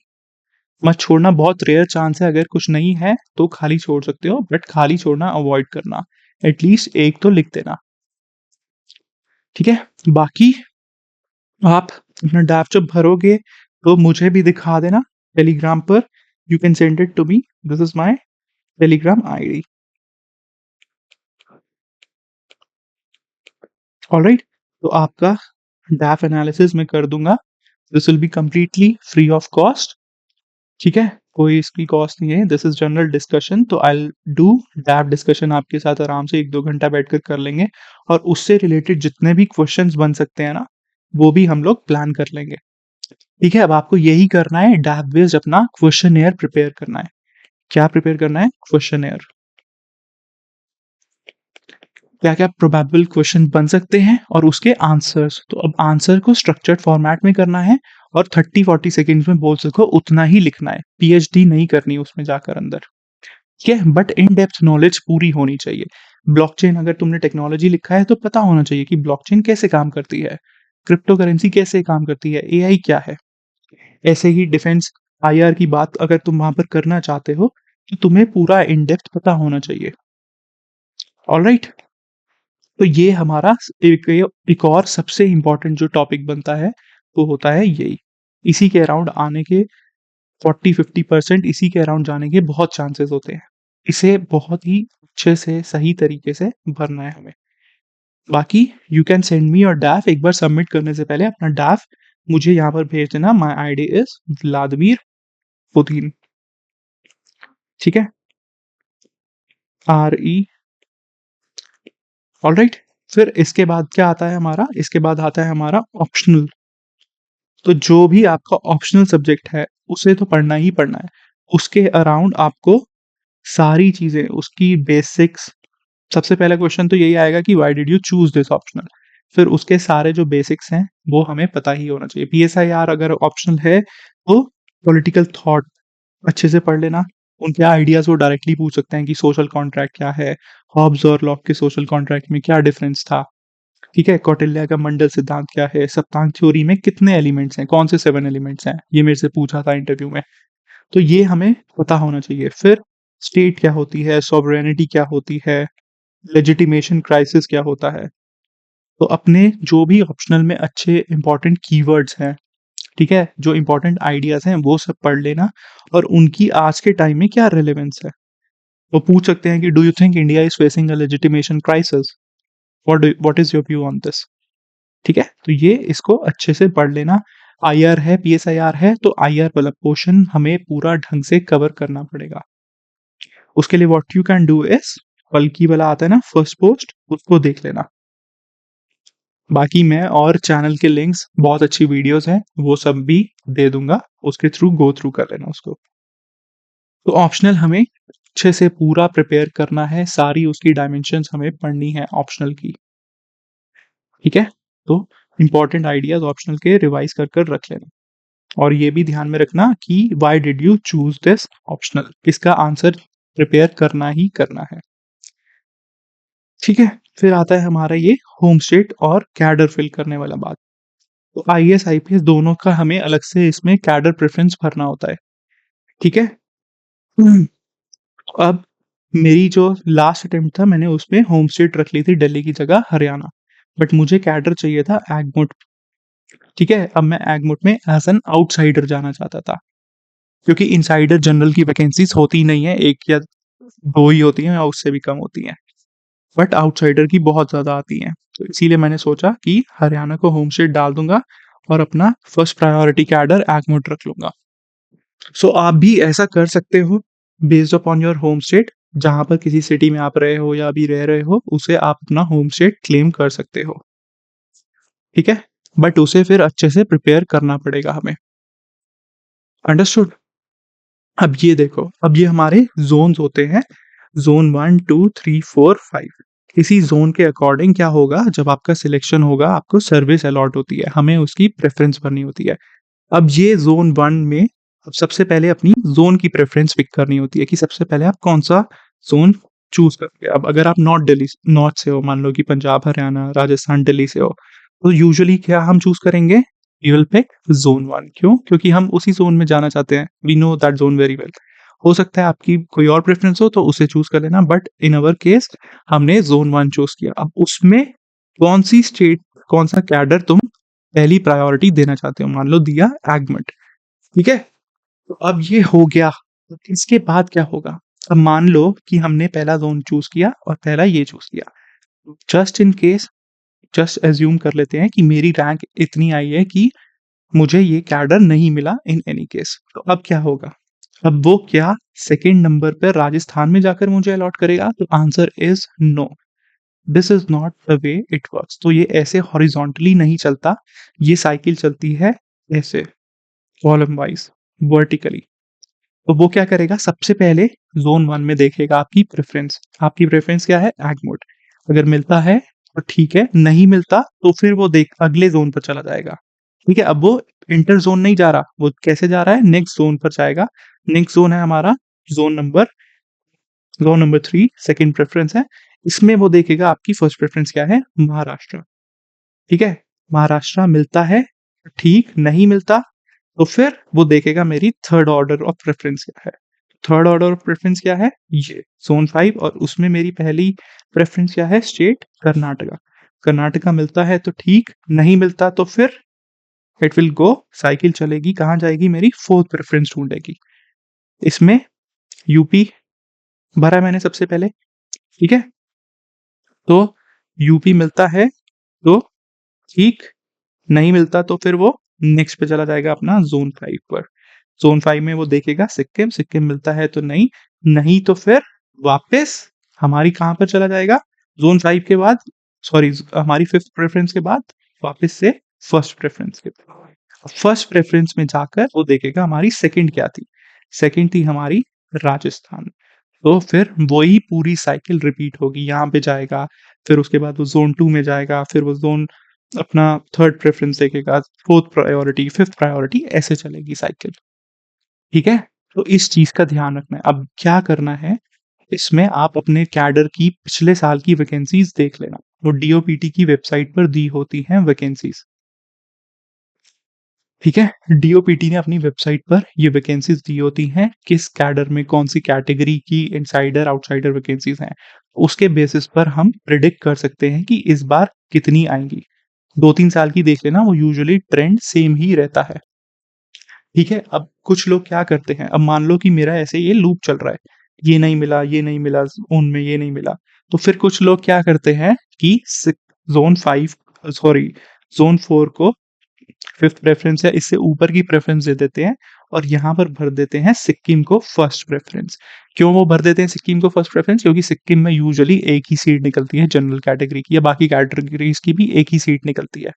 मत छोड़ना, बहुत रेयर चांस है अगर कुछ नहीं है तो खाली छोड़ सकते हो, बट खाली छोड़ना अवॉइड करना। एटलीस्ट एक तो लिख देना, ठीक है? बाकी आप अपना ड्राफ्ट जब भरोगे तो मुझे भी दिखा देना टेलीग्राम पर, you can send it to me, this is my Telegram ID, alright? तो आपका डैफ एनालिसिस मैं कर दूंगा। This will be completely free of cost. ठीक है, कोई इसकी कॉस्ट नहीं है, दिस इज जनरल डिस्कशन। तो आई डू डैप डिस्कशन आपके साथ आराम से 1-2 घंटा बैठकर कर लेंगे, और उससे रिलेटेड जितने भी क्वेश्चंस बन सकते हैं ना, वो भी हम लोग प्लान कर लेंगे। ठीक है, अब आपको यही करना है, डैप बेस्ड अपना क्वेश्चन प्रिपेयर करना है। क्या प्रिपेयर करना है? क्वेश्चन। क्या क्या प्रोबेबल क्वेश्चन बन सकते हैं और उसके आंसर्स। तो अब आंसर को स्ट्रक्चर्ड फॉर्मेट में करना है, और 30-40 सेकेंड्स में बोल सको उतना ही लिखना है। पीएचडी नहीं करनी उसमें जाकर अंदर। ठीक है, बट इन डेप्थ नॉलेज पूरी होनी चाहिए। ब्लॉकचेन अगर तुमने टेक्नोलॉजी लिखा है तो पता होना चाहिए कि ब्लॉकचेन कैसे काम करती है, क्रिप्टो करेंसी कैसे काम करती है, एआई क्या है। ऐसे ही डिफेंस आईआर की बात अगर तुम वहां पर करना चाहते हो, तो तुम्हें पूरा इन डेप्थ पता होना चाहिए। ऑलराइट, तो ये हमारा एक और सबसे इम्पोर्टेंट जो टॉपिक बनता है वो होता है यही। इसी के अराउंड आने के 40-50% इसी के अराउंड जाने के बहुत चांसेस होते हैं। इसे बहुत ही अच्छे से सही तरीके से भरना है हमें। बाकी you can send me your डैफ। एक बार सबमिट करने से पहले अपना डैफ मुझे यहाँ पर भेज देना। माई आईडी इज व्लादिमीर पुतिन। ठीक है, RE। ऑलराइट, फिर इसके बाद क्या आता है हमारा? इसके बाद आता है हमारा ऑप्शनल। तो जो भी आपका ऑप्शनल सब्जेक्ट है उसे तो पढ़ना ही पढ़ना है। उसके अराउंड आपको सारी चीजें, उसकी बेसिक्स। सबसे पहला क्वेश्चन तो यही आएगा कि why did you choose this optional. फिर उसके सारे जो बेसिक्स हैं वो हमें पता ही होना चाहिए। पीएसआईआर अगर ऑप्शनल है तो पॉलिटिकल थॉट अच्छे से पढ़ लेना। उनके आइडियाज वो डायरेक्टली पूछ सकते हैं कि सोशल कॉन्ट्रैक्ट क्या है, हॉब्स और लॉक के सोशल कॉन्ट्रैक्ट में क्या डिफरेंस था। ठीक है, कौटिल्य का मंडल सिद्धांत क्या है, सप्तांग थ्योरी में कितने एलिमेंट्स हैं, कौन से 7 एलिमेंट्स हैं, ये मेरे से पूछा था इंटरव्यू में। तो ये हमें पता होना चाहिए। फिर स्टेट क्या होती है, सॉवरेनिटी क्या होती है, लेजिटिमेशन क्राइसिस क्या होता है। तो अपने जो भी ऑप्शनल में अच्छे इंपॉर्टेंट कीवर्ड्स हैं, ठीक है, जो इंपॉर्टेंट आइडियाज हैं वो सब पढ़ लेना, और उनकी आज के टाइम में क्या रेलेवेंस है। वो पूछ सकते हैं कि do you think India is facing a legitimation crisis, what is your view on this. ठीक है, तो ये इसको अच्छे से पढ़ लेना। आईआर है, पीएसआईआर है, तो आईआर वाला पोर्शन हमें पूरा ढंग से कवर करना पड़ेगा। उसके लिए what you can do is, बल्कि वाला आता है ना फर्स्ट पोस्ट, उसको देख लेना। बाकी मैं और चैनल के लिंक्स, बहुत अच्छी वीडियोस हैं, वो सब भी दे दूंगा, उसके थ्रू गो थ्रू कर लेना उसको। तो ऑप्शनल हमें अच्छे से पूरा प्रिपेयर करना है, सारी उसकी डायमेंशंस हमें पढ़नी है ऑप्शनल की। ठीक है, तो इंपॉर्टेंट आइडियाज ऑप्शनल के रिवाइज कर कर रख लेना। और ये भी ध्यान में रखना कि why did you choose this optional, इसका आंसर प्रिपेयर करना ही करना है। ठीक है, फिर आता है हमारा ये होम स्टेट और कैडर फिल करने वाला बात। तो आईएएस आईपीएस दोनों का हमें अलग से इसमें कैडर प्रेफरेंस भरना होता है। ठीक है, अब मेरी जो लास्ट अटेम्प्ट था मैंने उसमें होम स्टेट रख ली थी दिल्ली की जगह हरियाणा, बट मुझे कैडर चाहिए था एगमोट। ठीक है, अब मैं एगमोट में एज एन आउटसाइडर जाना चाहता था, क्योंकि इनसाइडर जनरल की वैकेंसीज होती नहीं है, एक या दो ही होती हैं या उससे भी कम होती हैं, बट आउटसाइडर की बहुत ज़्यादा आती हैं। तो इसीलिए मैंने सोचा कि हरियाणा को होम स्टेट डाल दूंगा और अपना फर्स्ट प्रायोरिटी कैडर एगमोट रख लूंगा। सो आप भी ऐसा कर सकते हो, based upon your home state. जहां पर किसी सिटी में आप रहे हो या अभी रह रहे हो, उसे आप अपना होम स्टेट क्लेम कर सकते हो। ठीक है, बट उसे फिर अच्छे से प्रिपेयर करना पड़ेगा हमें। अंडरस्टूड। अब ये देखो, अब ये हमारे जोन्स होते हैं, जोन 1 2 3 4 5। इसी जोन के अकॉर्डिंग क्या होगा, जब आपका सिलेक्शन होगा आपको सर्विस अलॉट होती है, हमें उसकी प्रेफरेंस भरनी होती है। अब ये जोन 1 में अब सबसे पहले अपनी जोन की प्रेफरेंस पिक करनी होती है कि सबसे पहले आप कौन सा जोन चूज करोगे। अब अगर आप नॉर्थ से हो, मान लो कि पंजाब हरियाणा राजस्थान दिल्ली से हो, तो यूजुअली क्या हम चूज करेंगे, वी विल पिक जोन 1। क्यों? क्योंकि हम उसी जोन में जाना चाहते हैं, we know that zone very well. हो सकता है आपकी कोई और प्रेफरेंस हो तो उसे चूज कर लेना, बट इन अवर केस हमने जोन 1 चूज किया। अब उसमें कौन सी स्टेट, कौन सा कैडर तुम पहली प्रायोरिटी देना चाहते हो, मान लो दिया एगमेंट। ठीक है, तो अब ये हो गया। तो इसके बाद क्या होगा, अब मान लो कि हमने पहला जोन चूज किया और पहला ये चूज किया, just in case just assume कर लेते हैं कि मेरी रैंक इतनी आई है कि मुझे ये कैडर नहीं मिला इन एनी केस। तो अब क्या होगा? अब वो क्या सेकंड नंबर पे राजस्थान में जाकर मुझे अलॉट करेगा? तो answer is no. This is not the way it works. तो ये ऐसे हॉरिज़ॉन्टली नहीं चलता, ये साइकिल चलती है ऐसे कॉलम वाइज़, वर्टिकली। तो वो क्या करेगा? सबसे पहले ज़ोन 1 में देखेगा आपकी प्रेफ़रेंस। आपकी प्रेफ़रेंस क्या है? Egg mode. अगर मिलता है तो ठीक है, नहीं मिलता तो फिर वो देख अगले ज़ोन पर चला जाएगा। ठीक है? अब वो इंटर ज़ोन नहीं जा रहा, वो कैसे जा रहा है? नेक्स्ट ज़ोन पर जाएगा। नेक्स्ट ज़ोन है हमारा zone number zone number 3 second preference है। इसमें वो देखेगा आपकी फर्स्ट प्रेफ़रेंस क्या है? महाराष्ट्र। ठीक है? महाराष्ट्र मिलता है, ठीक, नहीं मिलता तो फिर वो देखेगा मेरी थर्ड ऑर्डर ऑफ प्रेफ़रेंस क्या है। थर्ड ऑर्डर ऑफ प्रेफ़रेंस क्या है? ये ज़ोन 5 और उसमें मेरी पहली प्रेफ़रेंस क्या है? स्टेट कर्नाटका। कर्नाटका मिलता है तो ठीक, नहीं मिलता तो फिर इट विल गो साइकिल चलेगी, कहाँ जाएगी मेरी? फोर्थ प्रेफ़रेंस ढूँढेगी। इसमें यूपी भरा मैंने सबसे पहले, ठीक है? तो यूपी मिलता है तो ठीक, नहीं मिलता तो फिर वो नेक्स्ट पे चला जाएगा अपना ज़ोन 5 पर। ज़ोन 5 में वो देखेगा सिक्किम, सिक्किम मिलता है तो नहीं, नहीं तो फिर वापस हमारी कहाँ पर चला जाएगा? ज़ोन 5 के बाद सॉरी हमारी 5th प्रेफ़रेंस के बाद वापस से फर्स्ट प्रेफ़रेंस के फर्स्ट प्रेफ़रेंस में जाकर वो देखेगा हमारी सेकंड क्या थी? सेकंड थी हमारी राजस्थान। तो फिर वही पूरी साइकिल रिपीट होगी, यहाँ पे जाएगा, फिर उसके बाद वो ज़ोन 2 में जाएगा, फिर वो ज़ोन अपना थर्ड प्रेफ़रेंस देखेगा, फोर्थ प्रायोरिटी, फिफ्थ प्रायोरिटी ऐसे चलेगी साइकिल, ठीक है? तो इस चीज़ का ध्यान रखना है। अब क्या करना है, इसमें आप अपने कैडर की पिछले साल की वैकेंसीज़ देख लेना। वो डीओपीटी की वेबसाइट पर दी होती हैं वैकेंसीज़, ठीक है? डीओपीटी ने अपनी वेबसाइट पर ये वैकेंसीज़ दी होती हैं, किस कैडर में कौन-सी कैटेगरी की इनसाइडर, आउटसाइडर वैकेंसीज़ हैं। उसके बेसिस पर हम प्रिडिक्ट कर सकते हैं कि इस बार कितनी आएँगी। 2-3 साल की देख लेना, वो यूजुअली ट्रेंड सेम ही रहता है, ठीक है? अब कुछ लोग क्या करते हैं, अब मान लो कि मेरा ऐसे ये लूप चल रहा है, ये नहीं मिला, ये नहीं मिला, उनमें ये नहीं मिला, तो फिर कुछ लोग क्या करते हैं कि ज़ोन 5 सॉरी ज़ोन 4 को फिफ्थ प्रेफ़रेंस या इससे ऊपर की प्रेफ़रेंस दे देते हैं और यहाँ पर भर देते हैं सिक्किम को फर्स्ट प्रेफ़रेंस। क्यों वो भर देते हैं सिक्किम को फर्स्ट प्रेफ़रेंस? क्योंकि सिक्किम में यूजुअली एक ही सीट निकलती है जनरल कैटेगरी की या बाकी कैटेगरीज़ की भी एक ही सीट निकलती है।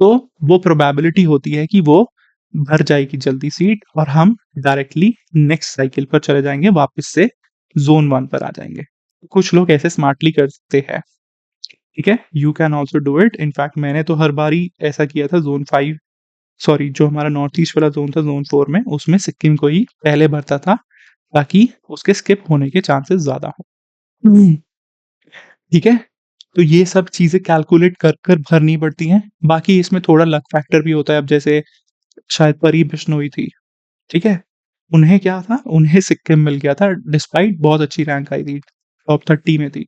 तो वो प्रोबेबिलिटी होती है कि वो भर जाएगी जल्दी सीट और हम डायरेक्टली नेक्स्ट साइकिल पर चले जाएँगे, वापस से ज़ोन 1 पर आ जाएँगे। कुछ लोग ऐसे स्मार्टली करते हैं, ठीक है? You can also do it. In fact मैंने तो हर बार ही ऐसा किया था ज़ोन 5 सॉरी जो हमारा नॉर्थ ईस्ट वाला ज़ोन था ज़ोन 4 में, उसमें सिक्किम को ही पहले भरता था, ताकि उसके स्किप होने के चांसेस ज़्यादा हों। हुँ। ठीक है? तो ये सब चीज़ें कैलकुलेट कर कर भरनी पड़ती हैं। बाकी इसमें थोड़ा लक फैक्टर भी होता है, अब जैसे शायद परी बिश्नोई थी, ठीक है? उन्हें क्या था, उन्हें सिक्किम मिल गया था डिस्पाइट बहुत अच्छी रैंक आई थी, टॉप 30 में थी।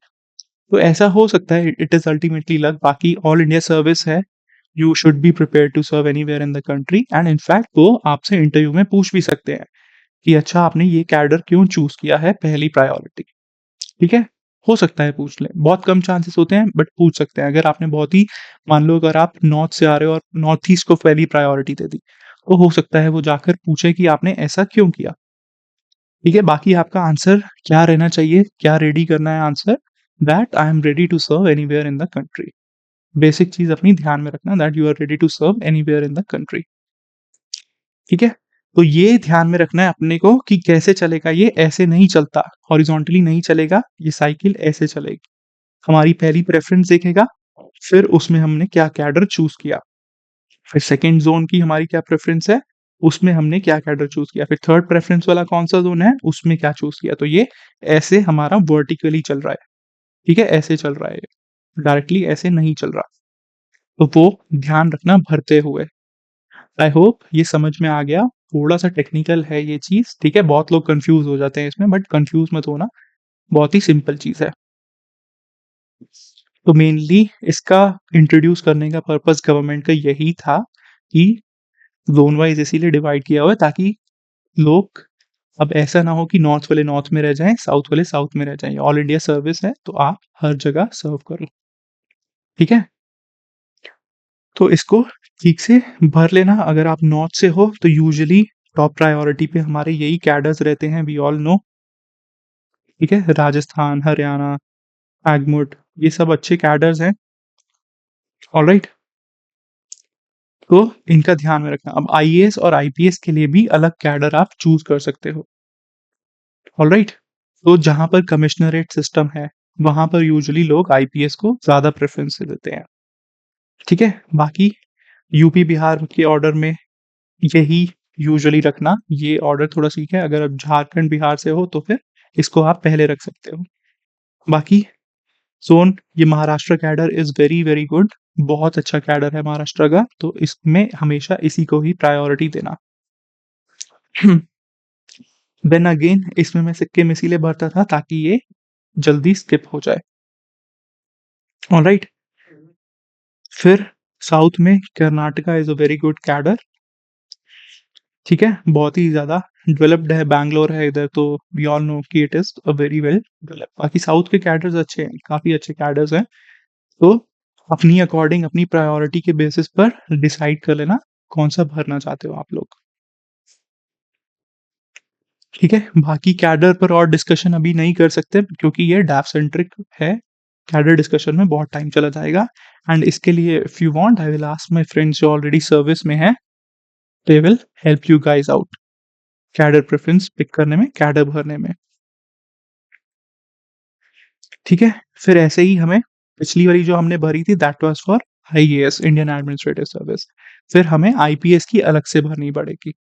तो ऐसा हो सकता है, इट इज़ अल्टीमेटली लक। बाकी ऑल इंडिया सर्विस है, you should be prepared to serve anywhere in the country and in fact वो आपसे इंटरव्यू में पूछ भी सकते हैं कि अच्छा आपने ये कैडर क्यों चूज़ किया है पहली प्रायोरिटी, ठीक है? हो सकता है पूछ लें, बहुत कम चांसेस होते हैं बट पूछ सकते हैं। अगर आपने बहुत ही मान लो अगर आप नॉर्थ से आ रहे हो और नॉर्थ ईस्ट को पहली प्रायोरिटी दे दी, तो हो सकता है वो जाकर पूछे कि आपने ऐसा क्यों किया, ठीक है? बाकी आपका आंसर क्या रहना चाहिए, क्या रेडी करना है answer that I am ready to serve anywhere in the country. Basic चीज़ अपनी ध्यान में रखना that you are ready to serve anywhere in the country, ठीक है? तो ये ध्यान में रखना है अपने को कि कैसे चलेगा ये, ऐसे नहीं चलता, हॉरिज़ॉन्टली नहीं चलेगा, ये साइकिल ऐसे चलेगी। हमारी पहली प्रेफ़रेंस देखेगा, फिर उसमें हमने क्या कैडर चूज़ किया, फिर सेकंड ज़ोन की हमारी क्या प्रेफ़रेंस है, उसमें हमने क्या कैडर चूज़ किया, फिर थर्ड प्रेफ़रेंस वाला कौन-सा ज़ोन है, उसमें क्या चूज़ किया। तो ये ऐसे हमारा वर्टिकली चल रहा है, ठीक है? ऐसे चल रहा है ये, डायरेक्टली ऐसे नहीं चल रहा। तो वो ध्यान रखना भरते हुए। आई होप ये समझ में आ गया। थोड़ा-सा टेक्निकल है ये चीज़, ठीक है? बहुत लोग कन्फ्यूज़ हो जाते हैं इसमें बट कन्फ्यूज़ मत होना, बहुत ही सिंपल चीज़ है। तो मेनली इसका इंट्रोड्यूस करने का पर्पस गवर्नमेंट का यही था कि ज़ोन वाइज़ इसीलिए डिवाइड किया हुआ है ताकि लोग अब ऐसा ना हो कि नॉर्थ वाले नॉर्थ में रह जाएँ, साउथ वाले साउथ में रह जाएँ। ऑल इंडिया सर्विस है, तो आप हर जगह सर्व करो, ठीक है? तो इसको ठीक से भर लेना। अगर आप नॉर्थ से हो तो यूजुअली टॉप प्रायोरिटी पे हमारे यही कैडर्स रहते हैं, वी ऑल नो। ठीक है, राजस्थान, हरियाणा, एगमुट, ये सब अच्छे कैडर्स हैं। ऑलराइट, तो इनका ध्यान में रखना। अब आईएएस और आईपीएस के लिए भी अलग कैडर आप चूज कर सकते हो। ऑलराइट, तो जहां पर कमिश्नरेट सिस्टम है वहां पर यूजुअली लोग आईपीएस को ज्यादा प्रेफरेंस देते हैं। ठीक है, बाकी यूपी बिहार के ऑर्डर में यही यूजुअली रखना। ये ऑर्डर थोड़ा सीख है, अगर आप झारखंड बिहार से हो तो फिर इसको आप पहले रख सकते हो। बाकी जोन, ये Maharashtra cadre is very very good, बहुत अच्छा कैडर है महाराष्ट्र का, तो इसमें हमेशा इसी को ही प्रायोरिटी देना। देन अगेन इसमें मैं सिक्के में इसीलिए भरता था ताकि ये जल्दी स्किप हो जाए। ऑलराइट, फिर साउथ में Karnataka is a very good cadre. ठीक है, बहुत ही ज्यादा डेवलप्ड है, बैंगलोर है इधर, तो वी ऑल नो कि it is a very well developed. बाकी साउथ के कैडर्स अच्छे हैं, काफी अच्छे कैडर्स हैं। तो अपनी अकॉर्डिंग अपनी प्रायोरिटी के बेसिस पर डिसाइड कर लेना कौन सा भरना चाहते हो आप लोग। ठीक है, बाकी कैडर पर और डिस्कशन अभी नहीं कर सकते क्योंकि ये डैप सेंट्रिक है। कैडर डिस्कशन में बहुत टाइम चला जाएगा, एंड इसके लिए if you want I will ask my friends जो ऑलरेडी सर्विस में है, they will help you guys out cadre preference pick करने में, कैडर भरने में। ठीक है, फिर ऐसे ही हमें पिछली वाली जो हमने भरी थी that was for IAS, Indian administrative service. फिर हमें आईपीएस की अलग से भरनी पड़ेगी।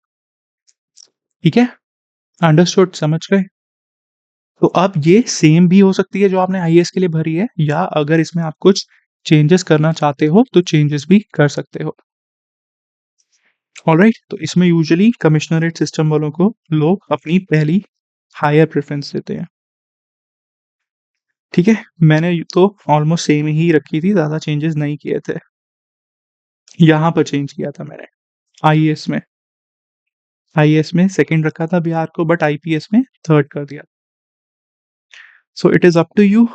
ठीक है, अंडरस्टूड, समझ गए। तो अब ये सेम भी हो सकती है जो आपने आईएएस के लिए भरी है, या अगर इसमें आप कुछ चेंजेस करना चाहते हो तो चेंजेस भी कर सकते हो। ऑलराइट, तो इसमें यूजुअली कमिश्नरेट सिस्टम वालों को लोग अपनी पहली हायर प्रेफरेंस देते हैं। ठीक है, मैंने तो ऑलमोस्ट सेम ही रखी थी, ज्यादा चेंजेस नहीं किए थे। यहाँ पर चेंज किया था मैंने आईएएस में। आईएएस में सेकंड रखा था बिहार को, बट आईपीएस में थर्ड कर दिया। So it is up to you,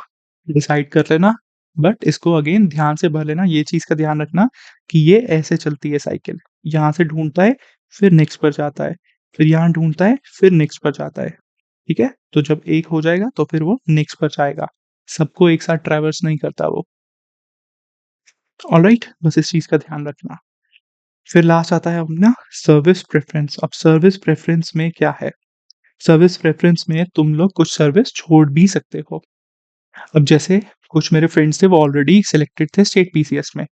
decide कर लेना। बट इसको अगेन ध्यान से भर लेना, ये चीज का ध्यान रखना कि ये ऐसे चलती है साइकिल। यहाँ से ढूंढता है, फिर नेक्स्ट पर जाता है, फिर यहाँ ढूंढता है, फिर नेक्स्ट पर जाता है। ठीक है, तो जब एक हो जाएगा तो फिर वो नेक्स्ट पर जाएगा, सबको एक साथ ट्रैवर्स नहीं करता वो। ऑलराइट, बस इस चीज का ध्यान रखना। फिर लास्ट आता है अपना सर्विस प्रेफरेंस। अब सर्विस प्रेफरेंस में क्या है, सर्विस प्रेफरेंस में तुम लोग कुछ सर्विस छोड़ भी सकते हो। अब जैसे कुछ मेरे फ्रेंड्स थे वो ऑलरेडी सिलेक्टेड थे स्टेट पीसीएस में,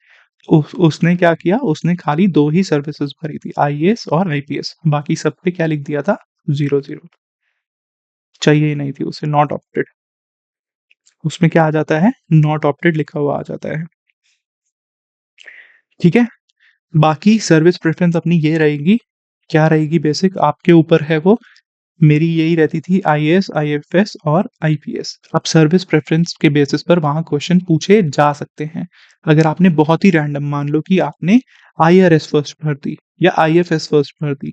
उसने क्या किया, उसने खाली दो ही सर्विसेज भरी थी, आईएएस और आईपीएस, बाकी सब पे क्या लिख दिया था, 0 0, चाहिए ही नहीं थी उसे, नॉट ऑप्टेड। उसमें क्या आ जाता है, नॉट ऑप्टेड लिखा हुआ आ जाता है। ठीक है, बाकी सर्विस प्रेफरेंस अपनी ये रहेगी, क्या रहेगी, बेसिक आपके ऊपर है वो। मेरी यही रहती थी आईएएस, आईएफएस और आईपीएस। अब सर्विस प्रेफरेंस के बेसिस पर वहां क्वेश्चन पूछे जा सकते हैं। अगर आपने बहुत ही रैंडम, मान लो कि आपने आईआरएस फर्स्ट भर दी या आईएफएस फर्स्ट भर दी,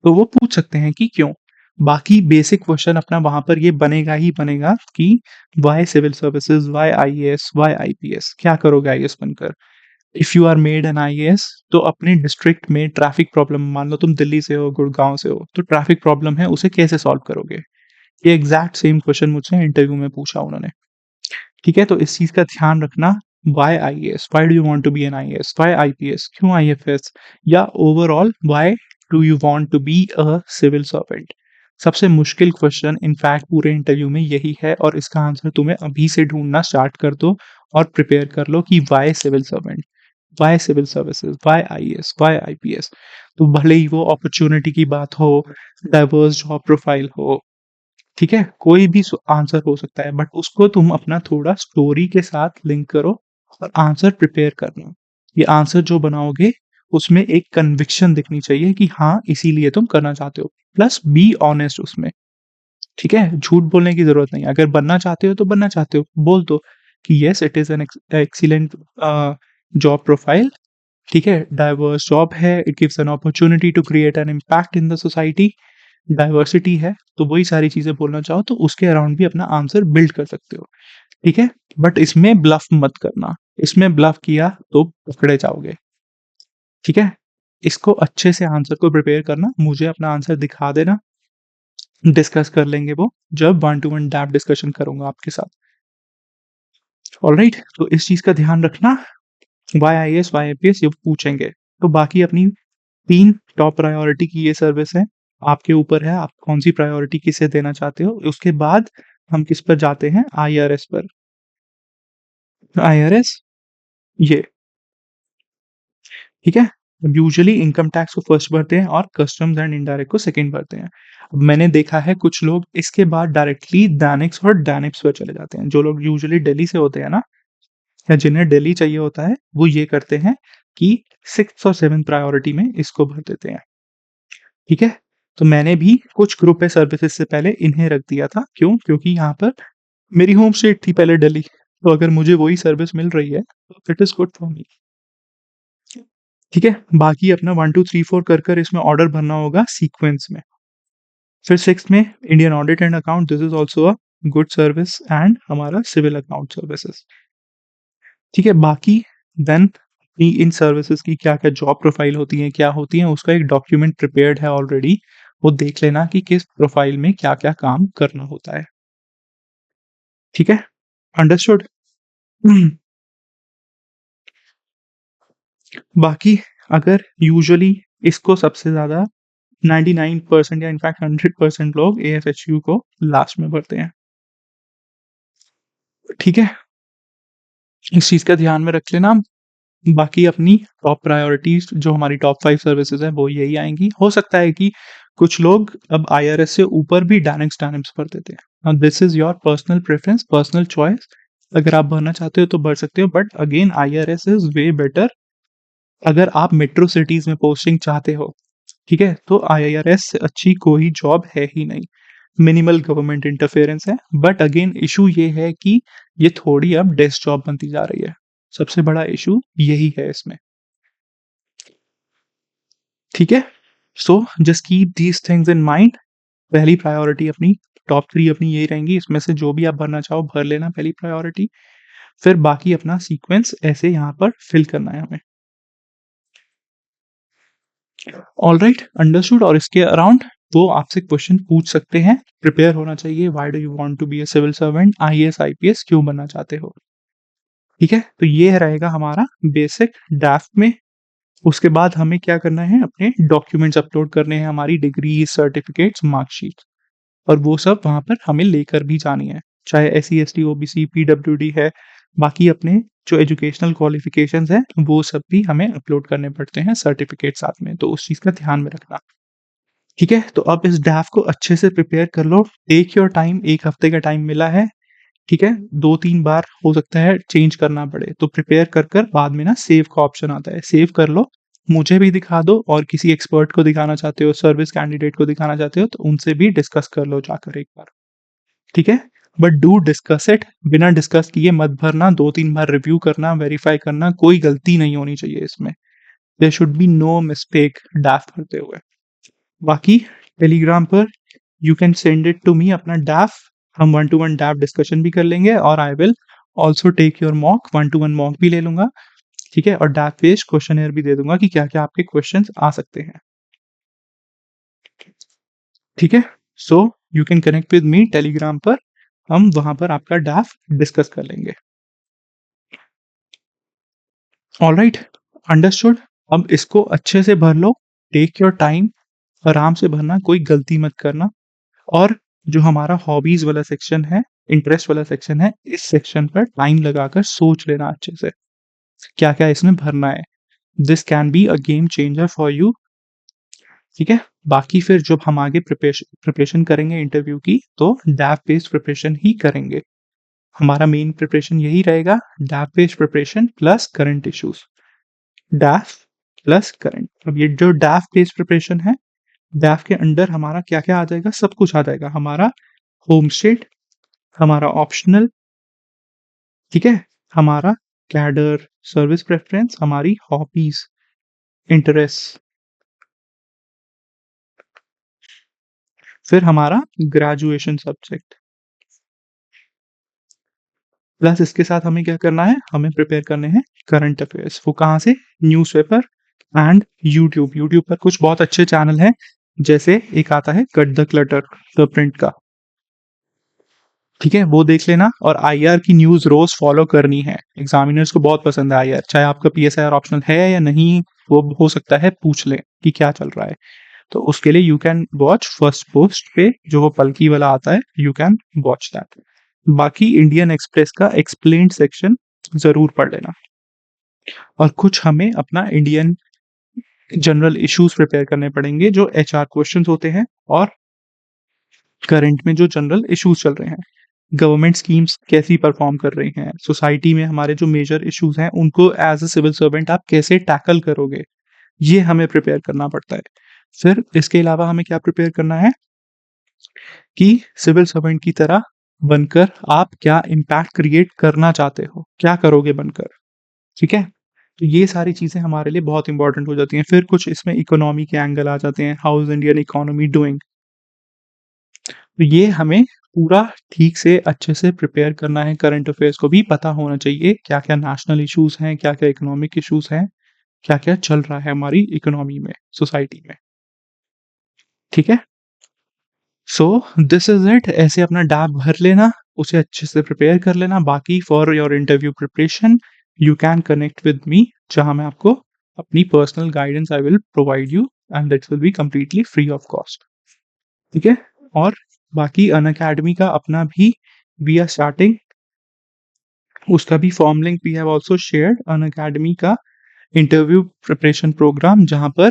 तो वो पूछ सकते हैं कि क्यों। बाकी बेसिक क्वेश्चन अपना वहां पर ये बनेगा ही बनेगा कि why civil services, why IAS, why IPS, क्या करोगे आईएएस बनकर। If you are made an IAS, तो अपने डिस्ट्रिक्ट में ट्रैफिक प्रॉब्लम, मान लो तुम दिल्ली से हो, गुड़गांव से हो, तो ट्रैफिक प्रॉब्लम है, उसे कैसे सॉल्व करोगे। ये एग्जैक्ट सेम क्वेश्चन मुझसे इंटरव्यू में पूछा उन्होंने। ठीक है, तो इस चीज का ध्यान रखना। Why IAS, why do you want to be an IAS, why IPS, क्यों आईएफएस, या overall why do you want to be a civil servant. सबसे मुश्किल क्वेश्चन इनफैक्ट पूरे इंटरव्यू में यही है, और इसका आंसर तुम्हें अभी से ढूंढना स्टार्ट कर दो और प्रिपेयर कर लो कि why civil servant, why civil services, why IAS, why IPS. तो भले ही वो अपॉर्चुनिटी की बात हो, डाइवर्स जॉब प्रोफाइल हो, ठीक है, कोई भी आंसर हो सकता है, बट उसको तुम अपना थोड़ा स्टोरी के साथ लिंक करो और आंसर प्रिपेयर करना। ये आंसर जो बनाओगे उसमें एक कन्विक्शन दिखनी चाहिए कि हाँ इसीलिए तुम करना चाहते हो, प्लस बी ऑनेस्ट उसमें। ठीक है, झूठ बोलने की जरूरत नहीं, अगर बनना चाहते हो तो बनना चाहते हो, बोल दो कि yes it is an excellent job profile. ठीक है, डाइवर्स जॉब है, it gives an opportunity to create an impact in the society, diversity है, तो वही सारी चीजें बोलना चाहो तो उसके अराउंड भी अपना आंसर बिल्ड कर सकते हो। ठीक है? बट इसमें ब्लफ मत करना, इसमें ब्लफ किया तो पकड़े जाओगे, ठीक है? इसको अच्छे से आंसर को प्रिपेयर करना, मुझे अपना आंसर दिखा देना, डिस्कस कर लेंगे वो जब one to one DAF discussion करूँगा आपके साथ। ऑलराइट? तो इस चीज़ का ध्यान रखना, वाई आईएएस, वाई आईपीएस ये पूछेंगे। तो बाकी अपनी 3 टॉप प्रायोरिटी की ये सर्विस है, आपके ऊपर है आप कौन-सी प्रायोरिटी किसे देना चाहते हो। उसके बाद हम किस पर जाते हैं, आईआरएस पर। आईआरएस ये, ठीक है? यूजुअली इनकम टैक्स को फर्स्ट भरते हैं और कस्टम्स एंड इनडायरेक्ट को सेकंड भरते हैं। अब मैंने देखा है कुछ लोग इसके बाद डायरेक्टली दैनिक्स और डैनिक्स पर चले जाते हैं। जो लोग यूजुअली दिल्ली से होते हैं ना, या जिन्हें दिल्ली चाहिए होता है, वो ये करते हैं कि 6th और 7th प्रायोरिटी में इसको भर देते हैं, ठीक है? तो मैंने भी कुछ ग्रुप पे सर्विसेज़ से पहले इन्हें रख दिया था। क्यों? क्योंकि यहाँ पर मेरी होम स्टेट थी पहले दिल्ली, तो अगर मुझे वही सर्विस मिल रही है, तो it is good for me, ठीक है? बाकी अपना 1, 2, 3, 4 कर इसमें ऑर्डर भरना होगा सीक्वेंस में। फिर 6th में Indian audit and account, this is also a good service and हमारा सिविल अकाउंट सर्विसेज़, ठीक है? बाकी देन इन सर्विसेज़ की क्या-क्या जॉब प्रोफाइल होती हैं, क्या होती हैं, उसका एक डॉक्यूमेंट प्रिपेयर्ड है ऑलरेडी, वो देख लेना कि किस प्रोफाइल में क्या-क्या काम करना होता है, ठीक है? अंडरस्टूड? बाकी अगर यूजुअली इसको सबसे ज़्यादा 99% या इनफैक्ट 100% लोग एएफएचयू को लास्ट में भरते हैं, ठीक है? इस चीज़ का ध्यान में रख लेना। बाकी अपनी टॉप प्रायोरिटीज़ जो हमारी टॉप 5 सर्विसेज़ हैं, वो यही आएँगी। हो सकता है कि कुछ लोग अब आईआरएस से ऊपर भी डायनेक्स भर देते हैं। Now this is your personal preference, personal choice. अगर आप भरना चाहते हो तो भर सकते हो, but again IRS is way better अगर आप मेट्रो सिटीज़ में पोस्टिंग चाहते हो, ठीक है? तो आईआरएस से अच्छी कोई जॉब है ही नहीं। मिनिमल गवर्नमेंट इंटरफेरेंस है, बट अगेन इश्यू ये है कि ये थोड़ी अब डेस्क जॉब बनती जा रही है। सबसे बड़ा इश्यू यही है इसमें, ठीक है? So just keep these things in mind. पहली प्रायोरिटी अपनी, टॉप 3 अपनी यही रहेंगी, इसमें से जो भी आप भरना चाहो भर लेना पहली प्रायोरिटी, फिर बाकी अपना सीक्वेंस ऐसे यहाँ पर फिल करना है हमें। Alright, understood. और इसके अराउंड वो आपसे क्वेश्चन पूछ सकते हैं, प्रिपेयर होना चाहिए। Why do you want to be a civil servant, IAS, IPS क्यों बनना चाहते हो? ठीक है? तो ये रहेगा हमारा बेसिक ड्राफ्ट में। उसके बाद हमें क्या करना है, अपने डॉक्यूमेंट्स अपलोड करने हैं, हमारी डिग्री, सर्टिफिकेट्स, मार्कशीट, और वो सब वहाँ पर हमें लेकर भी जानी है। चाहे एससी, एसटी, ओबीसी, पीडब्ल्यूडी है, बाकी अपने जो एजुकेशनल क्वालिफ़िकेशंस हैं, वो सब भी हमें अपलोड करने पड़ते हैं सर्टिफिकेट साथ में, तो उस चीज़ का ध्यान में रखना। ठीक है? तो अब इस ड्राफ्ट को अच्छे से प्रिपेयर कर लो। टेक योर टाइम, 1 हफ्ते का टाइम मिला है, ठीक है? 2-3 बार हो सकता है चेंज करना पड़े, तो प्रिपेयर कर बाद में ना सेव का ऑप्शन आता है, सेव कर लो। मुझे भी दिखा दो, और किसी एक्सपर्ट को दिखाना चाहते हो, सर्विस कैंडिडेट को दिखाना चाहते हो, तो उनसे भी डिस्कस कर लो जाकर एक बार, ठीक है? बट डू डिस्कस इट, बिना डिस्कस किए मत भरना, 2-3 बार रिव्यू करना, वेरीफाई करना, कोई गलती नहीं होनी चाहिए इसमें। There should be no mistake draft भरते हुए। बाकी टेलीग्राम पर you can send it to me अपना डैफ, हम one to one DAF discussion भी कर लेंगे, और I will also take your mock, one to one mock भी ले लूंगा, ठीक है? और डैफ पेज क्वेश्चन भी दे दूंगा कि क्या क्या आपके क्वेश्चन आ सकते हैं, ठीक है? So you can connect with me Telegram पर, हम वहां पर आपका डैफ डिस्कस कर लेंगे। Alright, understood. अब इसको अच्छे से भर लो, टेक योर टाइम, आराम से भरना, कोई गलती मत करना। और जो हमारा हॉबीज वाला सेक्शन है, इंटरेस्ट वाला सेक्शन है, इस सेक्शन पर टाइम लगाकर सोच लेना अच्छे से, क्या-क्या इसमें भरना है। This can be a game changer for you, ठीक है? बाकी फिर जब हम आगे प्रिपरेशन करेंगे इंटरव्यू की, तो डैप बेस्ड प्रिपरेशन ही करेंगे। हमारा मेन प्रिपरेशन यही रहेगा, DAF based preparation plus current issues, DAF plus current. अब ये जो डैफ बेस्ड प्रिपरेशन है, डैफ के अंडर हमारा क्या-क्या आ जाएगा, सब कुछ आ जाएगा। हमारा होम स्टेट, हमारा ऑप्शनल, ठीक है? हमारा कैडर, सर्विस प्रेफ़रेंस, हमारी हॉबीज़, इंटरेस्ट, फिर हमारा ग्रेजुएशन सब्जेक्ट, प्लस इसके साथ हमें क्या करना है, हमें प्रिपेयर करने हैं करंट अफेयर्स। वो कहाँ से? Newspaper and YouTube. यूट्यूब पर कुछ बहुत अच्छे चैनल हैं, जैसे एक आता है cut the clutter the print का, ठीक है, वो देख लेना। और आईआर की न्यूज़ रोज़ फॉलो करनी है। एग्जामिनर्स को बहुत पसंद है आईआर, चाहे आपका पीएसआईआर ऑप्शनल है या नहीं, वो हो सकता है पूछ लें कि क्या चल रहा है। तो उसके लिए you can watch first post पे, जो वो पलकी वाला आता है, यू कैन वॉच दैट। बाकी इंडियन एक्सप्रेस का एक्सप्लेन्ड सेक्शन ज़रूर पढ़ लेना। और कुछ हमें अपना इंडियन जनरल इश्यूज़ प्रिपेयर करने पड़ेंगे, जो एचआर क्वेश्चंस होते हैं और करंट में जो जनरल इश्यूज़ चल रहे हैं। गवर्नमेंट स्कीम्स कैसी परफॉर्म कर रही हैं, सोसाइटी में हमारे जो मेजर इश्यूज़ हैं, उनको एज़ अ सिविल सर्वेंट आप कैसे टैकल करोगे, ये हमें प्रिपेयर करना पड़ता है। फिर इसके अलावा हमें क्या प्रिपेयर करना है कि सिविल सर्वेंट की तरह बनकर आप क्या इम्पैक्ट क्रिएट करना चाहते हो, क्या करोगे बनकर, ठीक है? तो ये सारी चीज़ें हमारे लिए बहुत इंपॉर्टेंट हो जाती हैं। फिर कुछ इसमें इकोनॉमी के एंगल आ जाते हैं, how is Indian economy doing? तो ये हमें पूरा ठीक से अच्छे से प्रिपेयर करना है। करंट अफेयर्स को भी पता होना चाहिए, क्या-क्या नेशनल इश्यूज़ हैं, क्या-क्या इकोनॉमिक इश्यूज़ हैं, क्या-क्या चल रहा है हमारी इकोनॉमी में, सोसाइटी में, ठीक है? So this is it. ऐसे अपना डैब भर लेना, उसे अच्छे से प्रिपेयर कर लेना। बाकी for your interview preparation you can connect with me, जहाँ मैं आपको अपनी personal guidance I will provide you, and that will be completely free of cost, ठीक है? और बाकी अनअकैडमी का अपना भी वी आर स्टार्टिंग, उसका भी form link we have also shared. Unacademy का इंटरव्यू प्रिपरेशन प्रोग्राम, जहाँ पर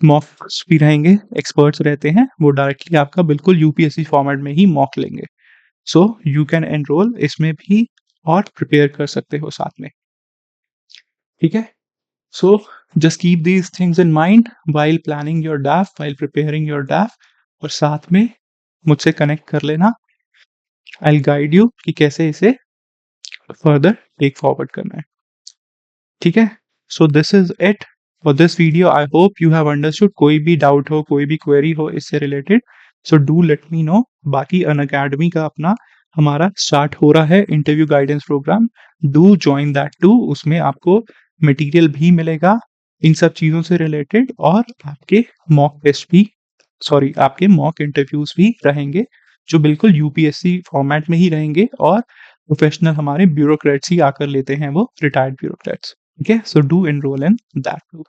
मॉक्स भी रहेंगे, एक्सपर्ट्स रहते हैं, वो डायरेक्टली आपका बिल्कुल यूपीएससी फॉर्मेट में ही मॉक लेंगे। सो यू कैन एनरोल इसमें भी और प्रिपेयर कर सकते हो साथ में, ठीक है? So just keep these things in mind while planning your डैफ, while preparing your डैफ, और साथ में मुझसे कनेक्ट कर लेना। आई विल गाइड यू कि कैसे इसे फर्दर टेक फॉरवर्ड करना है, ठीक है? So this is it for this video. I hope you have understood. कोई भी डाउट हो, कोई भी क्वेरी हो इससे related, so do let me know. बाकी अनअकैडमी का अपना हमारा स्टार्ट हो रहा है interview guidance program, do join that too. उसमें आपको मटेरियल भी मिलेगा इन सब चीज़ों से रिलेटेड, और आपके मॉक टेस्ट भी, सॉरी, आपके मॉक इंटरव्यूज भी रहेंगे, जो बिल्कुल यूपीएससी फॉर्मेट में ही रहेंगे, और प्रोफेशनल हमारे ब्यूरोक्रेट्स ही आकर लेते हैं, वो रिटायर्ड ब्यूरोक्रेट्स, ठीक है? So do enroll in that too,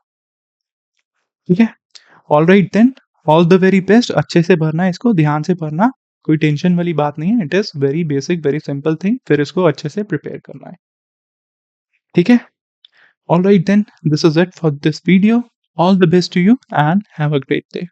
ठीक है? Alright then, all the very best. अच्छे से भरना है इसको, ध्यान से भरना, कोई टेंशन वाली बात नहीं है। It is very basic, very simple thing. फिर इसको अच्छे से प्रिपेयर करना है, ठीक है? Alright then, this is it for this video. All the best to you and have a great day.